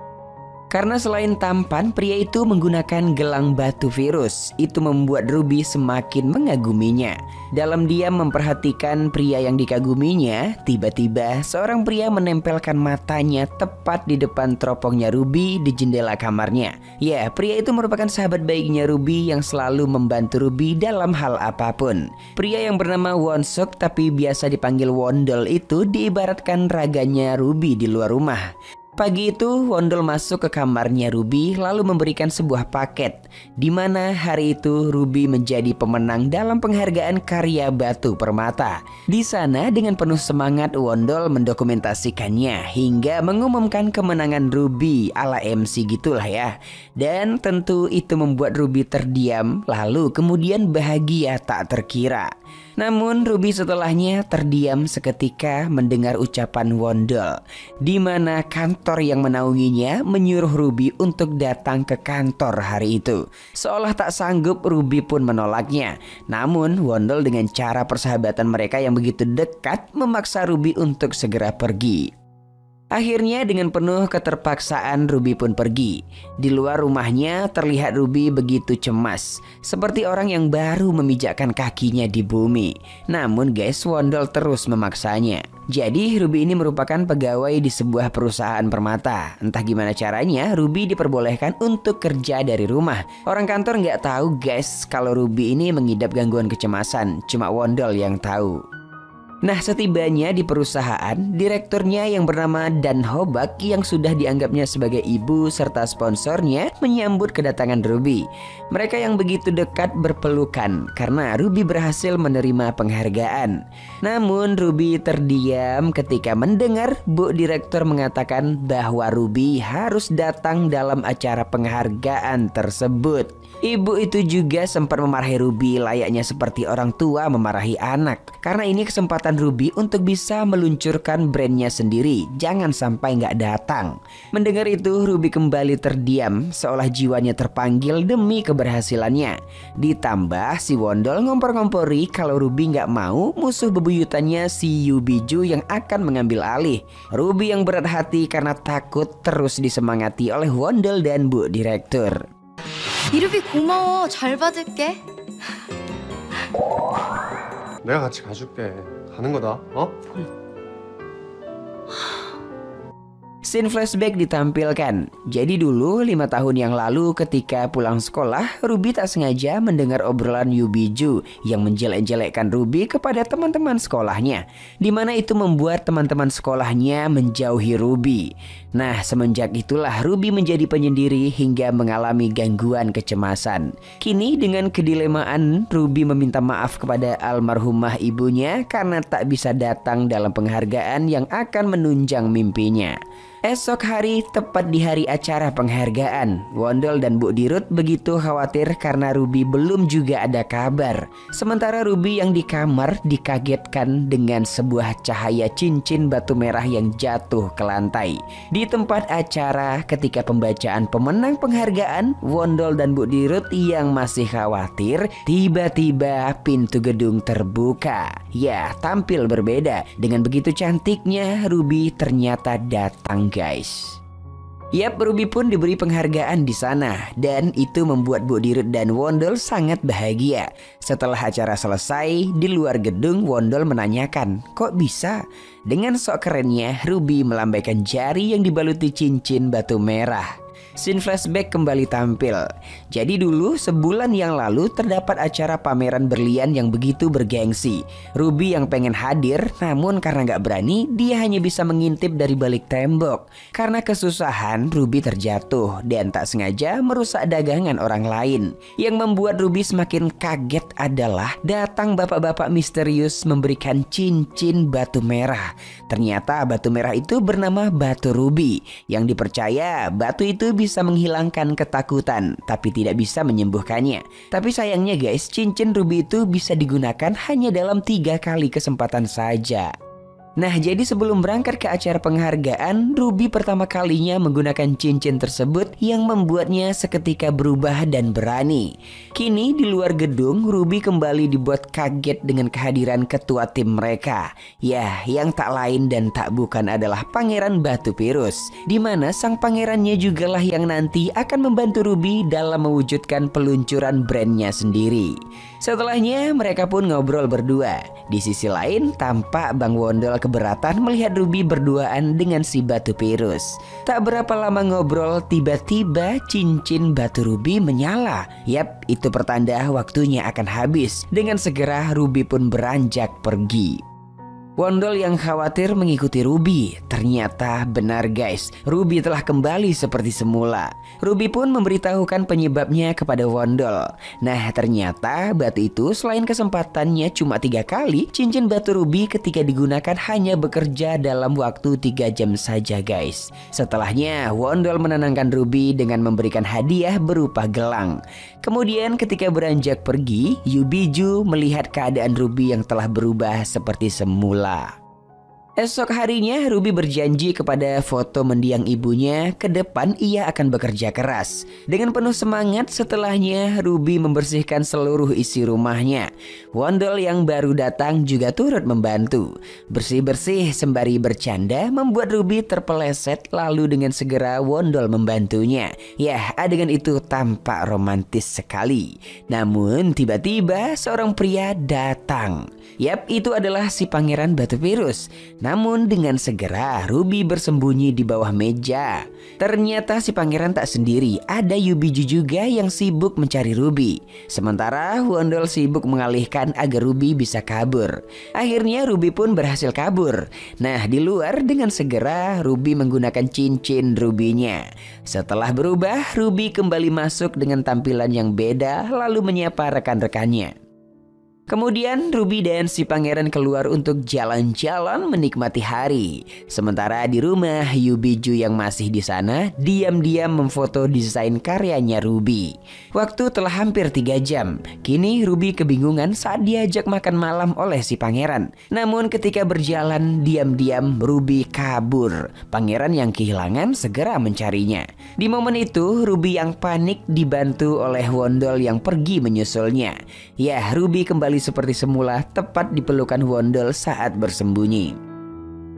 Speaker 1: Karena selain tampan, pria itu menggunakan gelang batu virus. Itu membuat Ruby semakin mengaguminya. Dalam diam memperhatikan pria yang dikaguminya, tiba-tiba seorang pria menempelkan matanya tepat di depan teropongnya Ruby di jendela kamarnya. Ya, pria itu merupakan sahabat baiknya Ruby yang selalu membantu Ruby dalam hal apapun. Pria yang bernama Wonsuk tapi biasa dipanggil Wondol itu diibaratkan raganya Ruby di luar rumah. Pagi itu Wondol masuk ke kamarnya Ruby lalu memberikan sebuah paket, di mana hari itu Ruby menjadi pemenang dalam penghargaan karya batu permata. Di sana dengan penuh semangat Wondol mendokumentasikannya hingga mengumumkan kemenangan Ruby ala MC gitulah ya. Dan tentu itu membuat Ruby terdiam lalu kemudian bahagia tak terkira. Namun Ruby setelahnya terdiam seketika mendengar ucapan Wondol, di mana kantor yang menaunginya menyuruh Ruby untuk datang ke kantor hari itu. Seolah tak sanggup, Ruby pun menolaknya. Namun Wondol dengan cara persahabatan mereka yang begitu dekat memaksa Ruby untuk segera pergi. Akhirnya dengan penuh keterpaksaan Ruby pun pergi. Di luar rumahnya terlihat Ruby begitu cemas, seperti orang yang baru memijakkan kakinya di bumi. Namun guys, Wondol terus memaksanya. Jadi Ruby ini merupakan pegawai di sebuah perusahaan permata. Entah gimana caranya Ruby diperbolehkan untuk kerja dari rumah. Orang kantor nggak tahu guys kalau Ruby ini mengidap gangguan kecemasan. Cuma Wondol yang tahu. Nah, setibanya di perusahaan, direkturnya yang bernama Dan Hobak yang sudah dianggapnya sebagai ibu serta sponsornya menyambut kedatangan Ruby. Mereka yang begitu dekat berpelukan karena Ruby berhasil menerima penghargaan. Namun Ruby terdiam ketika mendengar Bu Direktur mengatakan bahwa Ruby harus datang dalam acara penghargaan tersebut. Ibu itu juga sempat memarahi Ruby layaknya seperti orang tua memarahi anak. Karena ini kesempatan Ruby untuk bisa meluncurkan brandnya sendiri. Jangan sampai nggak datang. Mendengar itu Ruby kembali terdiam seolah jiwanya terpanggil demi keberhasilannya. Ditambah si Wondol ngompor-ngompori kalau Ruby nggak mau musuh bebuyutannya si Yubiju yang akan mengambil alih. Ruby yang berat hati karena takut terus disemangati oleh Wondol dan Bu Direktur.
Speaker 3: 이루비 고마워. 잘 봐줄게.
Speaker 2: 내가 같이 가줄게. 가는 거다. 어?
Speaker 1: Scene flashback ditampilkan. Jadi dulu 5 tahun yang lalu ketika pulang sekolah, Ruby tak sengaja mendengar obrolan Yubiju yang menjelek-jelekkan Ruby kepada teman-teman sekolahnya, di mana itu membuat teman-teman sekolahnya menjauhi Ruby. Nah, semenjak itulah Ruby menjadi penyendiri hingga mengalami gangguan kecemasan. Kini dengan kedilemaan, Ruby meminta maaf kepada almarhumah ibunya karena tak bisa datang dalam penghargaan yang akan menunjang mimpinya. Esok hari, tepat di hari acara penghargaan, Wondol dan Bu Dirut begitu khawatir karena Ruby belum juga ada kabar. Sementara Ruby yang di kamar dikagetkan dengan sebuah cahaya cincin batu merah yang jatuh ke lantai. Di tempat acara ketika pembacaan pemenang penghargaan, Wondol dan Bu Dirut yang masih khawatir, tiba-tiba pintu gedung terbuka. Ya, tampil berbeda. Dengan begitu cantiknya, Ruby ternyata datang guys. Yap, Ruby pun diberi penghargaan di sana dan itu membuat Bu Dirut dan Wondol sangat bahagia. Setelah acara selesai, di luar gedung Wondol menanyakan, "Kok bisa?" Dengan sok kerennya, Ruby melambaikan jari yang dibaluti cincin batu merah. Scene flashback kembali tampil. Jadi dulu sebulan yang lalu terdapat acara pameran berlian yang begitu bergengsi. Ruby yang pengen hadir, namun karena gak berani, dia hanya bisa mengintip dari balik tembok. Karena kesusahan, Ruby terjatuh dan tak sengaja merusak dagangan orang lain. Yang membuat Ruby semakin kaget adalah datang bapak-bapak misterius memberikan cincin batu merah. Ternyata batu merah itu bernama batu Ruby, yang dipercaya batu itu bisa menghilangkan ketakutan tapi tidak bisa menyembuhkannya. Tapi sayangnya guys, cincin Ruby itu bisa digunakan hanya dalam 3 kali kesempatan saja. Nah, jadi sebelum berangkat ke acara penghargaan, Ruby pertama kalinya menggunakan cincin tersebut yang membuatnya seketika berubah dan berani. Kini di luar gedung, Ruby kembali dibuat kaget dengan kehadiran ketua tim mereka. Ya, yang tak lain dan tak bukan adalah Pangeran Batu Pirus, di mana sang pangerannya jugalah yang nanti akan membantu Ruby dalam mewujudkan peluncuran brandnya sendiri. Setelahnya mereka pun ngobrol berdua. Di sisi lain tampak Bang Wondol keberatan melihat Ruby berduaan dengan si Batu Pirus. Tak berapa lama ngobrol, tiba-tiba cincin batu Ruby menyala. Yap, itu pertanda waktunya akan habis. Dengan segera Ruby pun beranjak pergi. Wondol yang khawatir mengikuti Ruby. Ternyata benar guys, Ruby telah kembali seperti semula. Ruby pun memberitahukan penyebabnya kepada Wondol. Nah ternyata batu itu selain kesempatannya cuma 3 kali, cincin batu Ruby ketika digunakan hanya bekerja dalam waktu 3 jam saja guys. Setelahnya Wondol menenangkan Ruby dengan memberikan hadiah berupa gelang. Kemudian ketika beranjak pergi, Yubiju melihat keadaan Ruby yang telah berubah seperti semula. Esok harinya Ruby berjanji kepada foto mendiang ibunya ke depan ia akan bekerja keras. Dengan penuh semangat setelahnya Ruby membersihkan seluruh isi rumahnya. Wondol yang baru datang juga turut membantu. Bersih-bersih sembari bercanda membuat Ruby terpeleset lalu dengan segera Wondol membantunya. Yah, adegan itu tampak romantis sekali. Namun tiba-tiba seorang pria datang. Yap, itu adalah si pangeran batu virus. Namun dengan segera Ruby bersembunyi di bawah meja. Ternyata si pangeran tak sendiri, ada Yubiju juga yang sibuk mencari Ruby. Sementara Wondol sibuk mengalihkan agar Ruby bisa kabur. Akhirnya Ruby pun berhasil kabur. Nah di luar dengan segera Ruby menggunakan cincin Ruby-nya. Setelah berubah, Ruby kembali masuk dengan tampilan yang beda lalu menyapa rekan-rekannya. Kemudian Ruby dan si pangeran keluar untuk jalan-jalan menikmati hari. Sementara di rumah, Yubiju yang masih di sana diam-diam memfoto desain karyanya Ruby. Waktu telah hampir 3 jam. Kini Ruby kebingungan saat diajak makan malam oleh si pangeran. Namun ketika berjalan diam-diam Ruby kabur. Pangeran yang kehilangan segera mencarinya. Di momen itu Ruby yang panik dibantu oleh Wondol yang pergi menyusulnya. Ya, Ruby kembali seperti semula tepat di pelukan Wondol saat bersembunyi.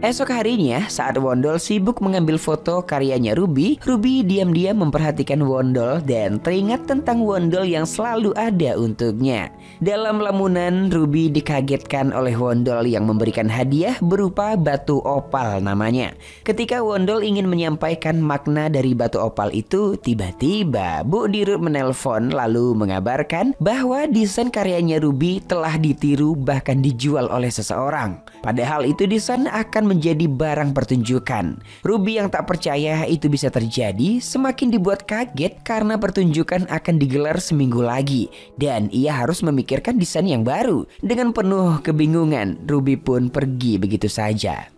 Speaker 1: Esok harinya saat Wondol sibuk mengambil foto karyanya Ruby, Ruby diam-diam memperhatikan Wondol dan teringat tentang Wondol yang selalu ada untuknya. Dalam lamunan, Ruby dikagetkan oleh Wondol yang memberikan hadiah berupa batu opal namanya. Ketika Wondol ingin menyampaikan makna dari batu opal itu, tiba-tiba Bu Dirut menelpon lalu mengabarkan bahwa desain karyanya Ruby telah ditiru bahkan dijual oleh seseorang. Padahal itu desain akan menjadi barang pertunjukan. Ruby yang tak percaya itu bisa terjadi semakin dibuat kaget karena pertunjukan akan digelar seminggu lagi dan ia harus memikirkan desain yang baru. Dengan penuh kebingungan, Ruby pun pergi begitu saja.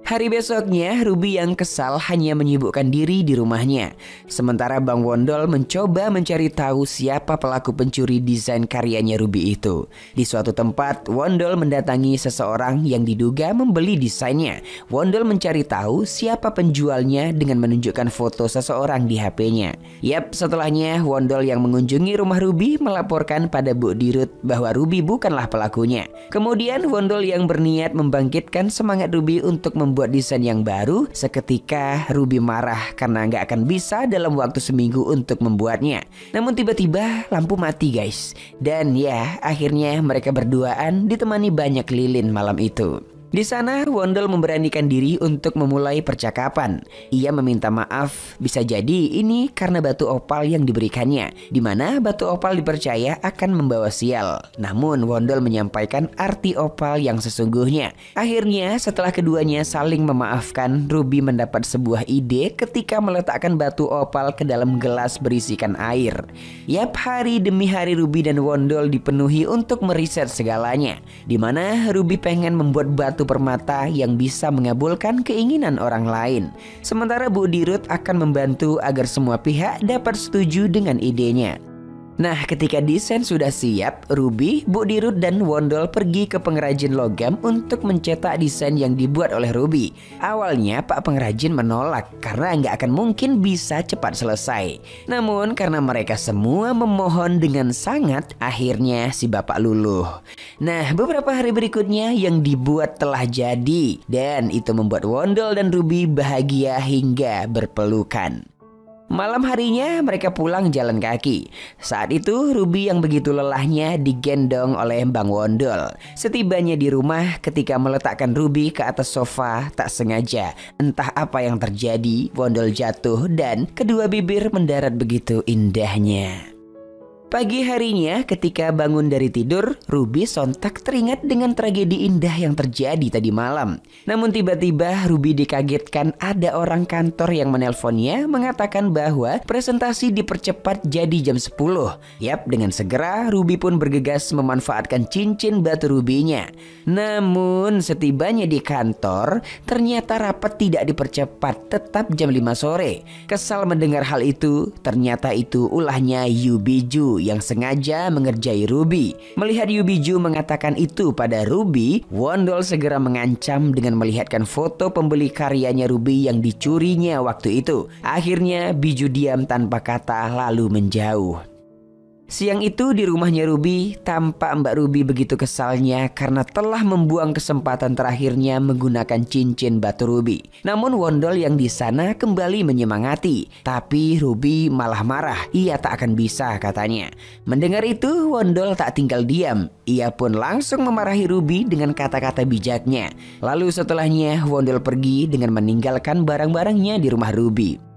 Speaker 1: Hari besoknya, Ruby yang kesal hanya menyibukkan diri di rumahnya. Sementara Bang Wondol mencoba mencari tahu siapa pelaku pencuri desain karyanya Ruby itu. Di suatu tempat, Wondol mendatangi seseorang yang diduga membeli desainnya. Wondol mencari tahu siapa penjualnya dengan menunjukkan foto seseorang di HP-nya. Yap, setelahnya Wondol yang mengunjungi rumah Ruby melaporkan pada Bu Dirut bahwa Ruby bukanlah pelakunya. Kemudian Wondol yang berniat membangkitkan semangat Ruby untuk membuat desain yang baru. Seketika Ruby marah karena nggak akan bisa dalam waktu seminggu untuk membuatnya. Namun tiba-tiba lampu mati guys. Dan ya akhirnya mereka berduaan ditemani banyak lilin malam itu. Di sana Wondol memberanikan diri untuk memulai percakapan. Ia meminta maaf, bisa jadi ini karena batu opal yang diberikannya, di mana batu opal dipercaya akan membawa sial. Namun Wondol menyampaikan arti opal yang sesungguhnya. Akhirnya setelah keduanya saling memaafkan, Ruby mendapat sebuah ide ketika meletakkan batu opal ke dalam gelas berisikan air. Yap, hari demi hari Ruby dan Wondol dipenuhi untuk meriset segalanya, di mana Ruby pengen membuat batu permata yang bisa mengabulkan keinginan orang lain. Sementara Bu Dirut akan membantu agar semua pihak dapat setuju dengan idenya. Nah, ketika desain sudah siap, Ruby, Bu Dirut, dan Wondol pergi ke pengrajin logam untuk mencetak desain yang dibuat oleh Ruby. Awalnya Pak pengrajin menolak karena nggak akan mungkin bisa cepat selesai. Namun karena mereka semua memohon dengan sangat, akhirnya si bapak luluh. Nah, beberapa hari berikutnya yang dibuat telah jadi, dan itu membuat Wondol dan Ruby bahagia hingga berpelukan. Malam harinya mereka pulang jalan kaki. Saat itu Ruby yang begitu lelahnya digendong oleh Bang Wondol. Setibanya di rumah, ketika meletakkan Ruby ke atas sofa, tak sengaja entah apa yang terjadi, Wondol jatuh dan kedua bibir mendarat begitu indahnya. Pagi harinya ketika bangun dari tidur, Ruby sontak teringat dengan tragedi indah yang terjadi tadi malam. Namun tiba-tiba Ruby dikagetkan ada orang kantor yang menelponnya mengatakan bahwa presentasi dipercepat jadi jam 10. Yap, dengan segera Ruby pun bergegas memanfaatkan cincin batu rubinya. Namun setibanya di kantor, ternyata rapat tidak dipercepat, tetap jam 5 sore. Kesal mendengar hal itu, ternyata itu ulahnya Yubiju yang sengaja mengerjai Ruby. Melihat Yubiju mengatakan itu pada Ruby, Wondol segera mengancam dengan melihatkan foto pembeli karyanya Ruby yang dicurinya waktu itu. Akhirnya Biju diam tanpa kata lalu menjauh. Siang itu di rumahnya Ruby, tampak Mbak Ruby begitu kesalnya karena telah membuang kesempatan terakhirnya menggunakan cincin batu Ruby. Namun Wondol yang di sana kembali menyemangati, tapi Ruby malah marah. Ia tak akan bisa, katanya. Mendengar itu, Wondol tak tinggal diam. Ia pun langsung memarahi Ruby dengan kata-kata bijaknya. Lalu setelahnya Wondol pergi dengan meninggalkan barang-barangnya di rumah Ruby.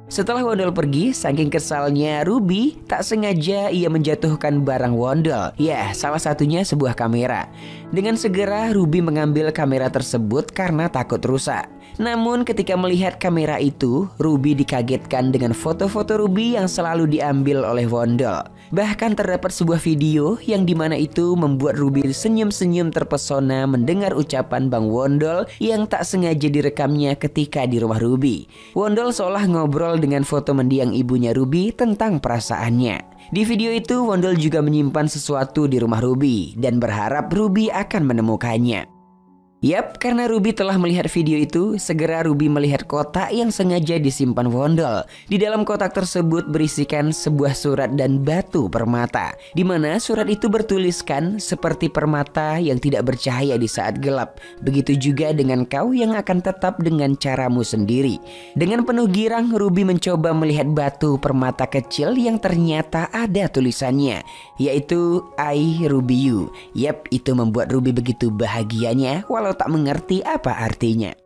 Speaker 1: Setelah Wondol pergi, saking kesalnya Ruby, tak sengaja ia menjatuhkan barang Wondol. Ya, salah satunya sebuah kamera. Dengan segera Ruby mengambil kamera tersebut karena takut rusak. Namun ketika melihat kamera itu, Ruby dikagetkan dengan foto-foto Ruby yang selalu diambil oleh Wondol. Bahkan terdapat sebuah video yang dimana itu membuat Ruby senyum-senyum terpesona mendengar ucapan Bang Wondol yang tak sengaja direkamnya ketika di rumah Ruby. Wondol seolah ngobrol dengan foto mendiang ibunya Ruby tentang perasaannya. Di video itu Wondol juga menyimpan sesuatu di rumah Ruby dan berharap Ruby akan menemukannya. Yap, karena Ruby telah melihat video itu, segera Ruby melihat kotak yang sengaja disimpan Wondol. Di dalam kotak tersebut berisikan sebuah surat dan batu permata, di mana surat itu bertuliskan seperti permata yang tidak bercahaya di saat gelap. Begitu juga dengan kau yang akan tetap dengan caramu sendiri. Dengan penuh girang, Ruby mencoba melihat batu permata kecil yang ternyata ada tulisannya, yaitu I Ruby You. Yap, itu membuat Ruby begitu bahagianya walau tak mengerti apa artinya.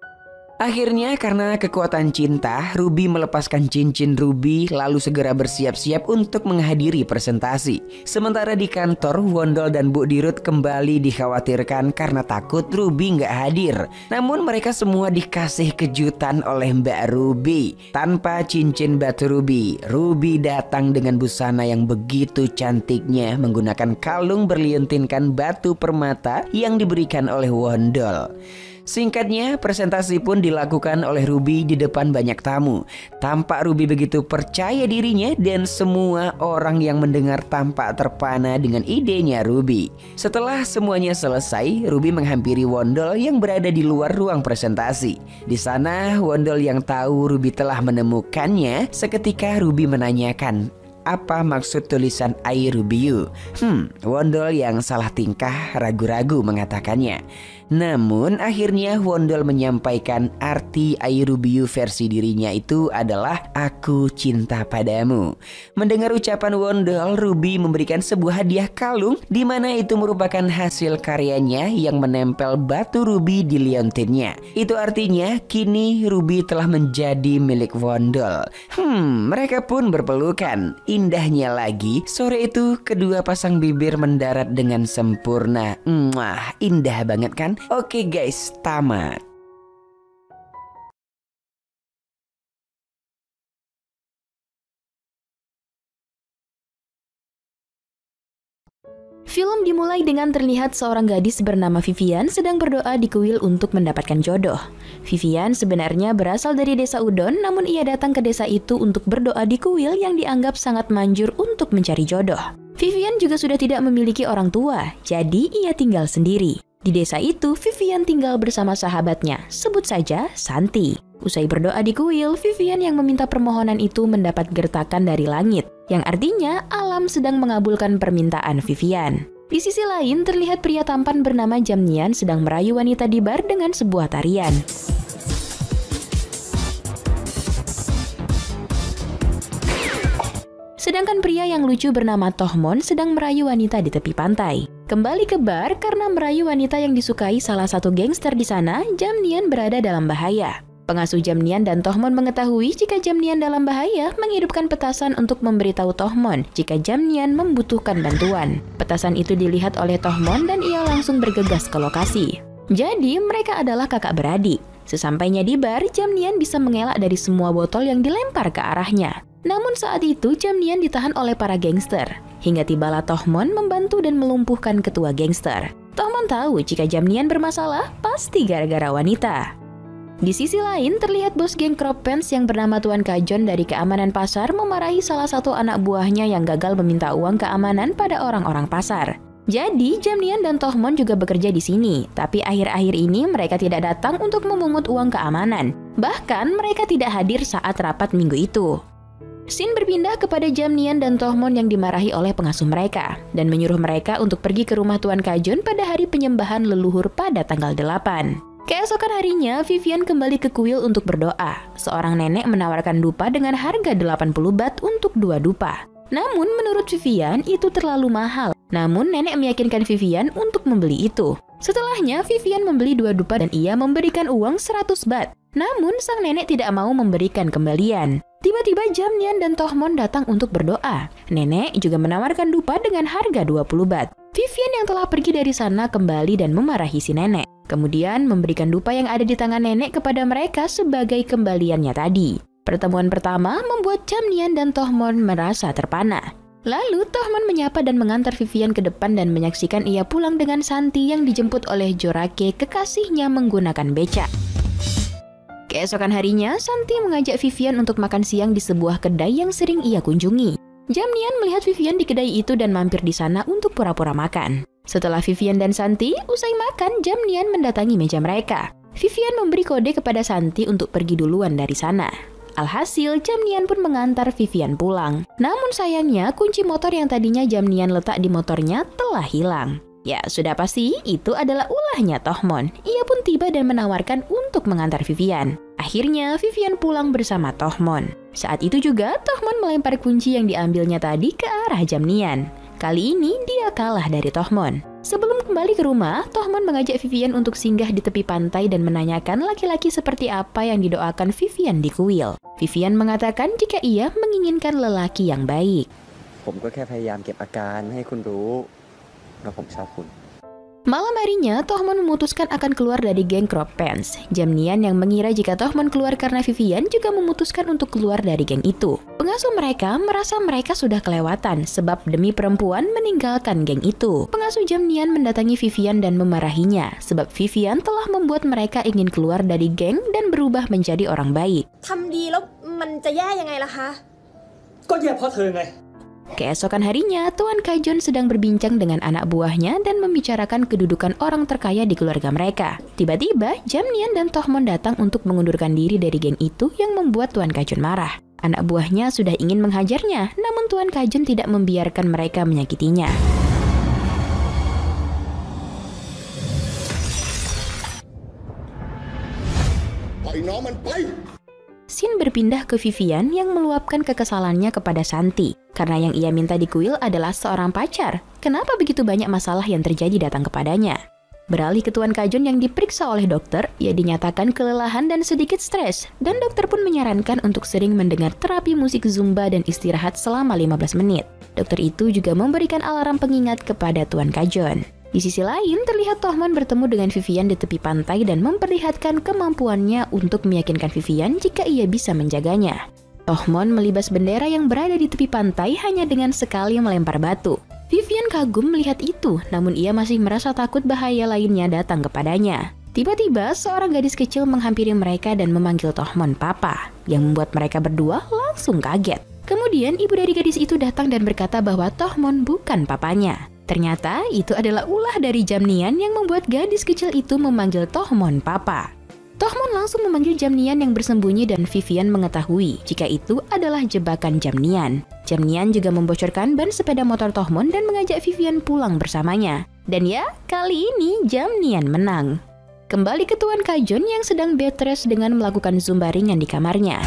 Speaker 1: Akhirnya karena kekuatan cinta, Ruby melepaskan cincin Ruby lalu segera bersiap-siap untuk menghadiri presentasi. Sementara di kantor, Wondol dan Bu Dirut kembali dikhawatirkan karena takut Ruby nggak hadir. Namun mereka semua dikasih kejutan oleh Mbak Ruby. Tanpa cincin batu Ruby, Ruby datang dengan busana yang begitu cantiknya menggunakan kalung berliuntinkan batu permata yang diberikan oleh Wondol. Singkatnya, presentasi pun dilakukan oleh Ruby di depan banyak tamu. Tampak Ruby begitu percaya dirinya dan semua orang yang mendengar tampak terpana dengan idenya Ruby. Setelah semuanya selesai, Ruby menghampiri Wondol yang berada di luar ruang presentasi. Di sana, Wondol yang tahu Ruby telah menemukannya, seketika Ruby menanyakan, apa maksud tulisan I Ruby You? Wondol yang salah tingkah ragu-ragu mengatakannya. Namun akhirnya Wondol menyampaikan arti I Ruby You versi dirinya itu adalah aku cinta padamu. Mendengar ucapan Wondol, Ruby memberikan sebuah hadiah kalung di mana itu merupakan hasil karyanya yang menempel batu Ruby di liontinnya. Itu artinya kini Ruby telah menjadi milik Wondol. Mereka pun berpelukan. Indahnya lagi, sore itu kedua pasang bibir mendarat dengan sempurna. Indah banget kan? Oke guys, tamat.
Speaker 6: Film dimulai dengan terlihat seorang gadis bernama Vivian sedang berdoa di kuil untuk mendapatkan jodoh. Vivian sebenarnya berasal dari desa Udon, namun ia datang ke desa itu untuk berdoa di kuil yang dianggap sangat manjur untuk mencari jodoh. Vivian juga sudah tidak memiliki orang tua, jadi ia tinggal sendiri. Di desa itu, Vivian tinggal bersama sahabatnya, sebut saja Santi. Usai berdoa di kuil, Vivian yang meminta permohonan itu mendapat gertakan dari langit, yang artinya alam sedang mengabulkan permintaan Vivian. Di sisi lain, terlihat pria tampan bernama Jamnian sedang merayu wanita di bar dengan sebuah tarian. Sedangkan pria yang lucu bernama Tohmon sedang merayu wanita di tepi pantai. Kembali ke bar karena merayu wanita yang disukai salah satu gangster di sana, Jamnian berada dalam bahaya. Pengasuh Jamnian dan Tohmon mengetahui jika Jamnian dalam bahaya, menghidupkan petasan untuk memberitahu Tohmon jika Jamnian membutuhkan bantuan. Petasan itu dilihat oleh Tohmon dan ia langsung bergegas ke lokasi. Jadi mereka adalah kakak beradik. Sesampainya di bar, Jamnian bisa mengelak dari semua botol yang dilempar ke arahnya. Namun saat itu Jamnian ditahan oleh para gangster. Hingga tibalah Tohmon membantu dan melumpuhkan ketua gangster. Tohmon tahu jika Jamnian bermasalah pasti gara-gara wanita. Di sisi lain, terlihat bos geng Crop Pants yang bernama Tuan Kajon dari keamanan pasar memarahi salah satu anak buahnya yang gagal meminta uang keamanan pada orang-orang pasar. Jadi, Jamnian dan Tohmon juga bekerja di sini, tapi akhir-akhir ini mereka tidak datang untuk memungut uang keamanan. Bahkan, mereka tidak hadir saat rapat minggu itu. Scene berpindah kepada Jamnian dan Tohmon yang dimarahi oleh pengasuh mereka dan menyuruh mereka untuk pergi ke rumah Tuan Kajon pada hari penyembahan leluhur pada tanggal 8. Keesokan harinya, Vivian kembali ke kuil untuk berdoa. Seorang nenek menawarkan dupa dengan harga 80 bat untuk 2 dupa. Namun menurut Vivian itu terlalu mahal. Namun nenek meyakinkan Vivian untuk membeli itu. Setelahnya, Vivian membeli 2 dupa dan ia memberikan uang 100 bat. Namun sang nenek tidak mau memberikan kembalian. Tiba-tiba Jamnian dan Tohmon datang untuk berdoa. Nenek juga menawarkan dupa dengan harga 20 bat. Vivian yang telah pergi dari sana kembali dan memarahi si nenek. Kemudian memberikan dupa yang ada di tangan nenek kepada mereka sebagai kembaliannya tadi. Pertemuan pertama membuat Jamnian dan Tohmon merasa terpana. Lalu Tohmon menyapa dan mengantar Vivian ke depan dan menyaksikan ia pulang dengan Santi yang dijemput oleh Jorake kekasihnya menggunakan becak. Keesokan harinya, Santi mengajak Vivian untuk makan siang di sebuah kedai yang sering ia kunjungi. Jamnian melihat Vivian di kedai itu dan mampir di sana untuk pura-pura makan. Setelah Vivian dan Santi, usai makan, Jamnian mendatangi meja mereka. Vivian memberi kode kepada Santi untuk pergi duluan dari sana. Alhasil, Jamnian pun mengantar Vivian pulang. Namun sayangnya, kunci motor yang tadinya Jamnian letak di motornya telah hilang. Ya, sudah pasti itu adalah ulahnya Tohmon. Ia pun tiba dan menawarkan untuk mengantar Vivian. Akhirnya, Vivian pulang bersama Tohmon. Saat itu juga, Tohmon melempar kunci yang diambilnya tadi ke arah Jamnian. Kali ini, dia kalah dari Tohmon. Sebelum kembali ke rumah, Tohmon mengajak Vivian untuk singgah di tepi pantai dan menanyakan laki-laki seperti apa yang didoakan Vivian di kuil. Vivian mengatakan jika ia menginginkan lelaki yang baik.
Speaker 7: ผมก็แค่พยายามเก็บอาการให้คุณรู้ว่าผมชอบคุณ
Speaker 6: Malam harinya, Tohmon memutuskan akan keluar dari geng Crop Pants. Jamnian yang mengira jika Tohmon keluar karena Vivian juga memutuskan untuk keluar dari geng itu. Pengasuh mereka merasa mereka sudah kelewatan sebab demi perempuan meninggalkan geng itu. Pengasuh Jamnian mendatangi Vivian dan memarahinya sebab Vivian telah membuat mereka ingin keluar dari geng dan berubah menjadi orang baik.
Speaker 8: ทำดีแล้วมันจะแย่ยังไงล่ะคะ
Speaker 7: ก็แย่เพราะเธอไง
Speaker 6: Keesokan harinya, Tuan Kajon sedang berbincang dengan anak buahnya dan membicarakan kedudukan orang terkaya di keluarga mereka. Tiba-tiba, Jamnian dan Tohmon datang untuk mengundurkan diri dari geng itu yang membuat Tuan Kajon marah. Anak buahnya sudah ingin menghajarnya, namun Tuan Kajon tidak membiarkan mereka menyakitinya. Scene berpindah ke Vivian yang meluapkan kekesalannya kepada Santi. Karena yang ia minta di kuil adalah seorang pacar. Kenapa begitu banyak masalah yang terjadi datang kepadanya? Beralih ke Tuan Kajon yang diperiksa oleh dokter, ia dinyatakan kelelahan dan sedikit stres. Dan dokter pun menyarankan untuk sering mendengar terapi musik Zumba dan istirahat selama 15 menit. Dokter itu juga memberikan alarm pengingat kepada Tuan Kajon. Di sisi lain, terlihat Tohmon bertemu dengan Vivian di tepi pantai dan memperlihatkan kemampuannya untuk meyakinkan Vivian jika ia bisa menjaganya. Tohmon melibas bendera yang berada di tepi pantai hanya dengan sekali melempar batu. Vivian kagum melihat itu, namun ia masih merasa takut bahaya lainnya datang kepadanya. Tiba-tiba, seorang gadis kecil menghampiri mereka dan memanggil Tohmon papa, yang membuat mereka berdua langsung kaget. Kemudian, ibu dari gadis itu datang dan berkata bahwa Tohmon bukan papanya. Ternyata itu adalah ulah dari Jamnian yang membuat gadis kecil itu memanggil Tohmon papa. Tohmon langsung memanggil Jamnian yang bersembunyi dan Vivian mengetahui jika itu adalah jebakan Jamnian. Jamnian juga membocorkan ban sepeda motor Tohmon dan mengajak Vivian pulang bersamanya. Dan ya, kali ini Jamnian menang. Kembali ke Tuan Kajon yang sedang bed rest dengan melakukan zumba ringan di kamarnya.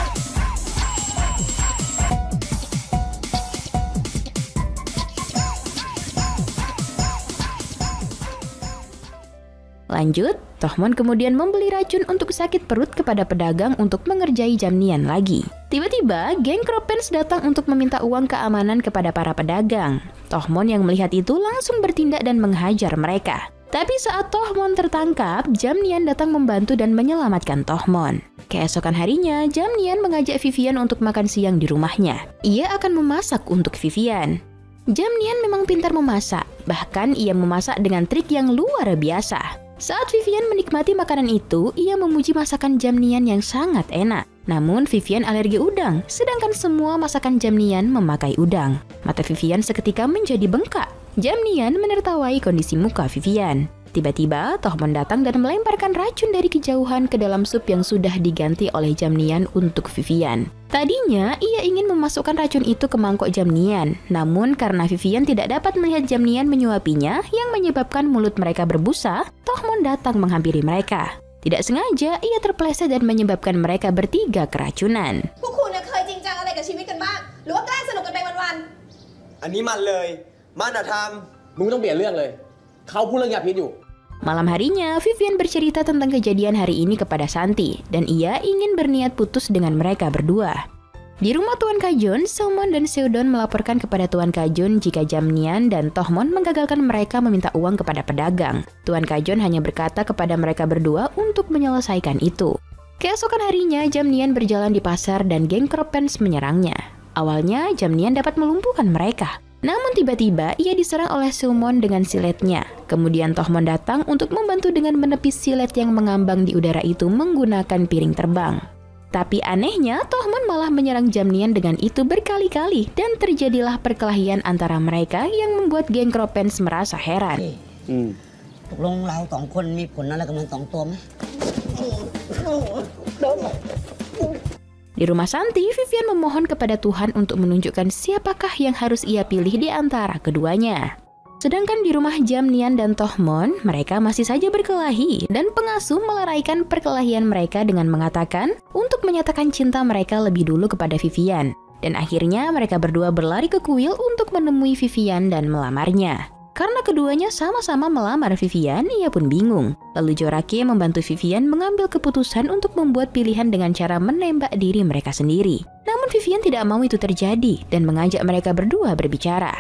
Speaker 6: Lanjut, Tohmon kemudian membeli racun untuk sakit perut kepada pedagang untuk mengerjai Jamnian lagi. Tiba-tiba, geng Kropens datang untuk meminta uang keamanan kepada para pedagang. Tohmon yang melihat itu langsung bertindak dan menghajar mereka. Tapi saat Tohmon tertangkap, Jamnian datang membantu dan menyelamatkan Tohmon. Keesokan harinya, Jamnian mengajak Vivian untuk makan siang di rumahnya. Ia akan memasak untuk Vivian. Jamnian memang pintar memasak, bahkan ia memasak dengan trik yang luar biasa. Saat Vivian menikmati makanan itu, ia memuji masakan Jamnian yang sangat enak. Namun Vivian alergi udang, sedangkan semua masakan Jamnian memakai udang. Mata Vivian seketika menjadi bengkak. Jamnian menertawai kondisi muka Vivian. Tiba-tiba, Tohmon datang dan melemparkan racun dari kejauhan ke dalam sup yang sudah diganti oleh Jamnian untuk Vivian. Tadinya, ia ingin memasukkan racun itu ke mangkok Jamnian. Namun, karena Vivian tidak dapat melihat Jamnian menyuapinya yang menyebabkan mulut mereka berbusa, Tohmon datang menghampiri mereka. Tidak sengaja, ia terpeleset dan menyebabkan mereka bertiga keracunan.
Speaker 8: พวกคุณเคยจริงจังอะไรกับชีวิตกันบ้างหรือว่าแกล้งสนุกกันไปวัน
Speaker 7: อันนี้มันเลยมันอะทำมึงไม่ต้องเปลี่ยนเรื่องเลยเขาพูดเรื่องยาพิษอยู่
Speaker 6: Malam harinya, Vivian bercerita tentang kejadian hari ini kepada Santi, dan ia ingin berniat putus dengan mereka berdua. Di rumah Tuan Kajun, Seomon dan Seudon melaporkan kepada Tuan Kajun jika Jamnian dan Tohmon menggagalkan mereka meminta uang kepada pedagang. Tuan Kajun hanya berkata kepada mereka berdua untuk menyelesaikan itu. Keesokan harinya, Jamnian berjalan di pasar dan geng Kropens menyerangnya. Awalnya, Jamnian dapat melumpuhkan mereka. Namun tiba-tiba ia diserang oleh Seomon dengan siletnya. Kemudian Tohmon datang untuk membantu dengan menepis silet yang mengambang di udara itu menggunakan piring terbang. Tapi anehnya, Tohmon malah menyerang Jamnian dengan itu berkali-kali dan terjadilah perkelahian antara mereka yang membuat geng Kropens merasa heran.
Speaker 9: ตกลงเราสองคนมีผลอะไรกับมันสองตัวไหม
Speaker 6: Di rumah Santi, Vivian memohon kepada Tuhan untuk menunjukkan siapakah yang harus ia pilih di antara keduanya. Sedangkan di rumah Jamnian dan Tohmon, mereka masih saja berkelahi dan pengasuh meleraikan perkelahian mereka dengan mengatakan untuk menyatakan cinta mereka lebih dulu kepada Vivian. Dan akhirnya mereka berdua berlari ke kuil untuk menemui Vivian dan melamarnya. Karena keduanya sama-sama melamar Vivian, ia pun bingung. Lalu Jorake membantu Vivian mengambil keputusan untuk membuat pilihan dengan cara menembak diri mereka sendiri. Namun Vivian tidak mau itu terjadi dan mengajak mereka berdua berbicara.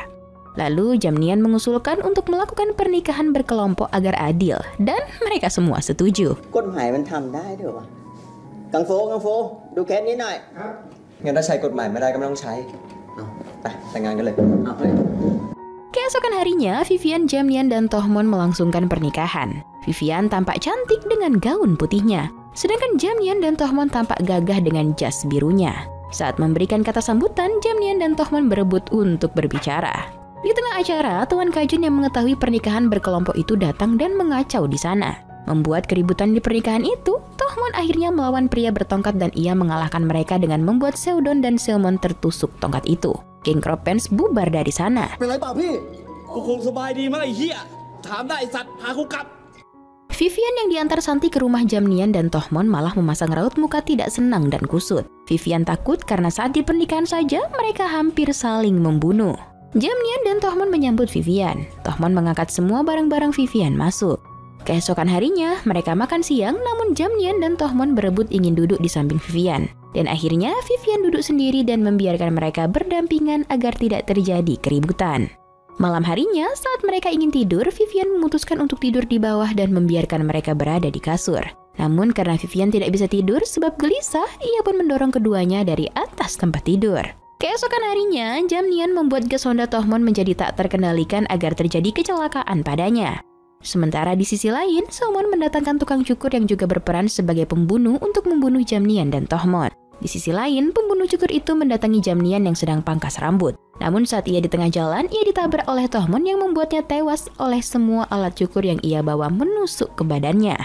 Speaker 6: Lalu Jamnian mengusulkan untuk melakukan pernikahan berkelompok agar adil dan mereka semua setuju.
Speaker 9: กฎหมายมันทำได้ด้วยวะกังโฟดูแคสนี้หน่อยงั้นถ้าใช้กฎหมายไม่ได้ก็ไม่ต้องใช้ไปแต่งงานกันเลย
Speaker 6: Keesokan harinya, Vivian, Jamnian, dan Tohmon melangsungkan pernikahan. Vivian tampak cantik dengan gaun putihnya, sedangkan Jamnian dan Tohmon tampak gagah dengan jas birunya. Saat memberikan kata sambutan, Jamnian dan Tohmon berebut untuk berbicara. Di tengah acara, Tuan Kajun yang mengetahui pernikahan berkelompok itu datang dan mengacau di sana. Membuat keributan di pernikahan itu, Tohmon akhirnya melawan pria bertongkat dan ia mengalahkan mereka dengan membuat Seudon dan Seomon tertusuk tongkat itu. Geng Kropens bubar dari sana. Vivian yang diantar Santi ke rumah Jamnian dan Tohmon malah memasang raut muka tidak senang dan kusut. Vivian takut karena saat di pernikahan saja mereka hampir saling membunuh. Jamnian dan Tohmon menyambut Vivian. Tohmon mengangkat semua barang-barang Vivian masuk. Keesokan harinya, mereka makan siang, namun Jamnian dan Tohmon berebut ingin duduk di samping Vivian. Dan akhirnya, Vivian duduk sendiri dan membiarkan mereka berdampingan agar tidak terjadi keributan. Malam harinya, saat mereka ingin tidur, Vivian memutuskan untuk tidur di bawah dan membiarkan mereka berada di kasur. Namun karena Vivian tidak bisa tidur sebab gelisah, ia pun mendorong keduanya dari atas tempat tidur. Keesokan harinya, Jamnian membuat gas Honda Tohmon menjadi tak terkendalikan agar terjadi kecelakaan padanya. Sementara di sisi lain, Seomon mendatangkan tukang cukur yang juga berperan sebagai pembunuh untuk membunuh Jamnian dan Tohmon. Di sisi lain, pembunuh cukur itu mendatangi Jamnian yang sedang pangkas rambut. Namun saat ia di tengah jalan, ia ditabrak oleh Tohmon yang membuatnya tewas oleh semua alat cukur yang ia bawa menusuk ke badannya.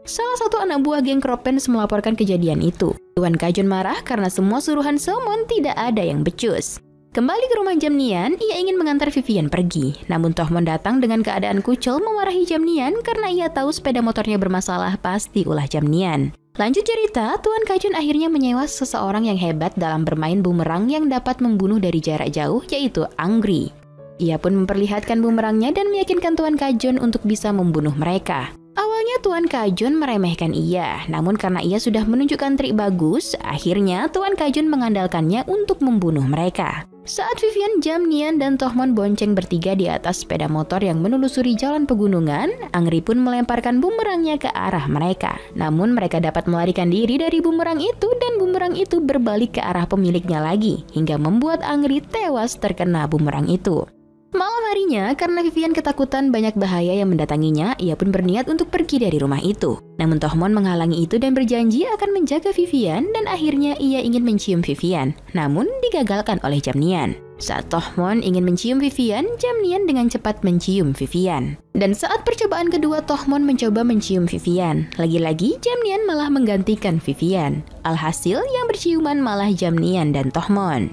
Speaker 6: Salah satu anak buah geng Kropens melaporkan kejadian itu. Tuan Kajun marah karena semua suruhan Seomon tidak ada yang becus. Kembali ke rumah Jamnian, ia ingin mengantar Vivian pergi. Namun Tohmon datang dengan keadaan kucel memarahi Jamnian karena ia tahu sepeda motornya bermasalah pasti ulah Jamnian. Lanjut cerita, Tuan Kajun akhirnya menyewa seseorang yang hebat dalam bermain bumerang yang dapat membunuh dari jarak jauh, yaitu Angry. Ia pun memperlihatkan bumerangnya dan meyakinkan Tuan Kajun untuk bisa membunuh mereka. Awalnya Tuan Kajun meremehkan ia, namun karena ia sudah menunjukkan trik bagus, akhirnya Tuan Kajun mengandalkannya untuk membunuh mereka. Saat Vivian, Jamnian, dan Tohmon bonceng bertiga di atas sepeda motor yang menelusuri jalan pegunungan, Angry pun melemparkan bumerangnya ke arah mereka. Namun mereka dapat melarikan diri dari bumerang itu dan bumerang itu berbalik ke arah pemiliknya lagi, hingga membuat Angry tewas terkena bumerang itu. Malam harinya, karena Vivian ketakutan banyak bahaya yang mendatanginya, ia pun berniat untuk pergi dari rumah itu. Namun Tohmon menghalangi itu dan berjanji akan menjaga Vivian, dan akhirnya ia ingin mencium Vivian, namun digagalkan oleh Jamnian. Saat Tohmon ingin mencium Vivian, Jamnian dengan cepat mencium Vivian. Dan saat percobaan kedua, Tohmon mencoba mencium Vivian. Lagi-lagi, Jamnian malah menggantikan Vivian. Alhasil, yang berciuman malah Jamnian dan Tohmon.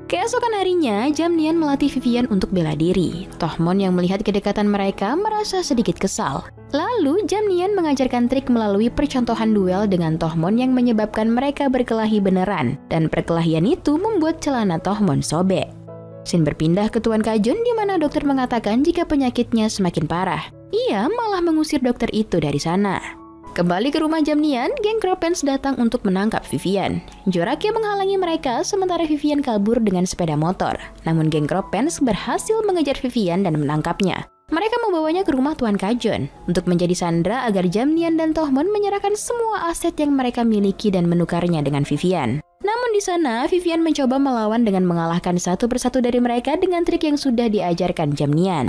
Speaker 6: Keesokan harinya, Jamnian melatih Vivian untuk bela diri. Tohmon yang melihat kedekatan mereka merasa sedikit kesal. Lalu, Jamnian mengajarkan trik melalui percontohan duel dengan Tohmon yang menyebabkan mereka berkelahi beneran. Dan perkelahian itu membuat celana Tohmon sobek. Scene berpindah ke Tuan Kajun di mana dokter mengatakan jika penyakitnya semakin parah. Ia malah mengusir dokter itu dari sana. Kembali ke rumah Jamnian, geng Kropens datang untuk menangkap Vivian. Jorakia menghalangi mereka sementara Vivian kabur dengan sepeda motor. Namun geng Kropens berhasil mengejar Vivian dan menangkapnya. Mereka membawanya ke rumah Tuan Kajun untuk menjadi sandera agar Jamnian dan Tohmon menyerahkan semua aset yang mereka miliki dan menukarnya dengan Vivian. Namun di sana, Vivian mencoba melawan dengan mengalahkan satu persatu dari mereka dengan trik yang sudah diajarkan Jamnian.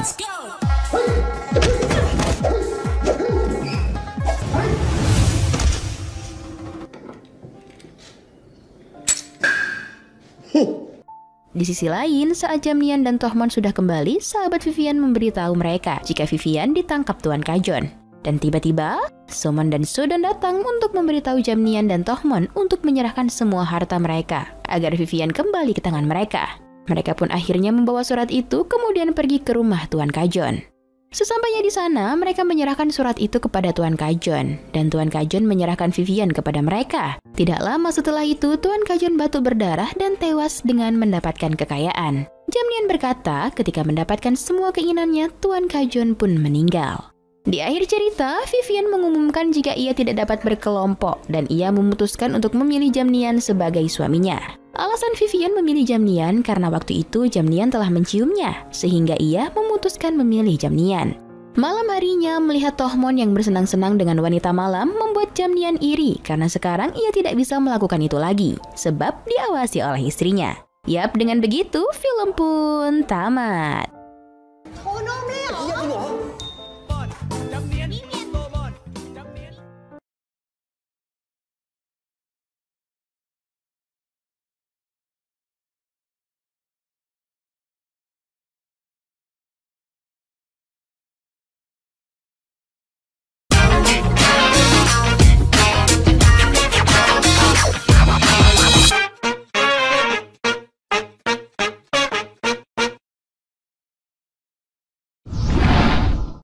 Speaker 6: Di sisi lain, saat Jamnian dan Tohmon sudah kembali, sahabat Vivian memberitahu mereka jika Vivian ditangkap Tuan Kajun. Dan tiba-tiba, Somon dan Sodon datang untuk memberitahu Jamnian dan Tohmon untuk menyerahkan semua harta mereka agar Vivian kembali ke tangan mereka. Mereka pun akhirnya membawa surat itu kemudian pergi ke rumah Tuan Kajun. Sesampainya di sana, mereka menyerahkan surat itu kepada Tuan Kajun, dan Tuan Kajun menyerahkan Vivian kepada mereka. Tidak lama setelah itu, Tuan Kajun batuk berdarah dan tewas dengan mendapatkan kekayaan. Jamnian berkata, ketika mendapatkan semua keinginannya, Tuan Kajun pun meninggal. Di akhir cerita, Vivian mengumumkan jika ia tidak dapat berkelompok, dan ia memutuskan untuk memilih Jamnian sebagai suaminya. Alasan Vivian memilih Jamnian karena waktu itu Jamnian telah menciumnya, sehingga ia memutuskan memilih Jamnian. Malam harinya, melihat Tohmon yang bersenang-senang dengan wanita malam membuat Jamnian iri karena sekarang ia tidak bisa melakukan itu lagi, sebab diawasi oleh istrinya. Yap, dengan begitu film pun tamat.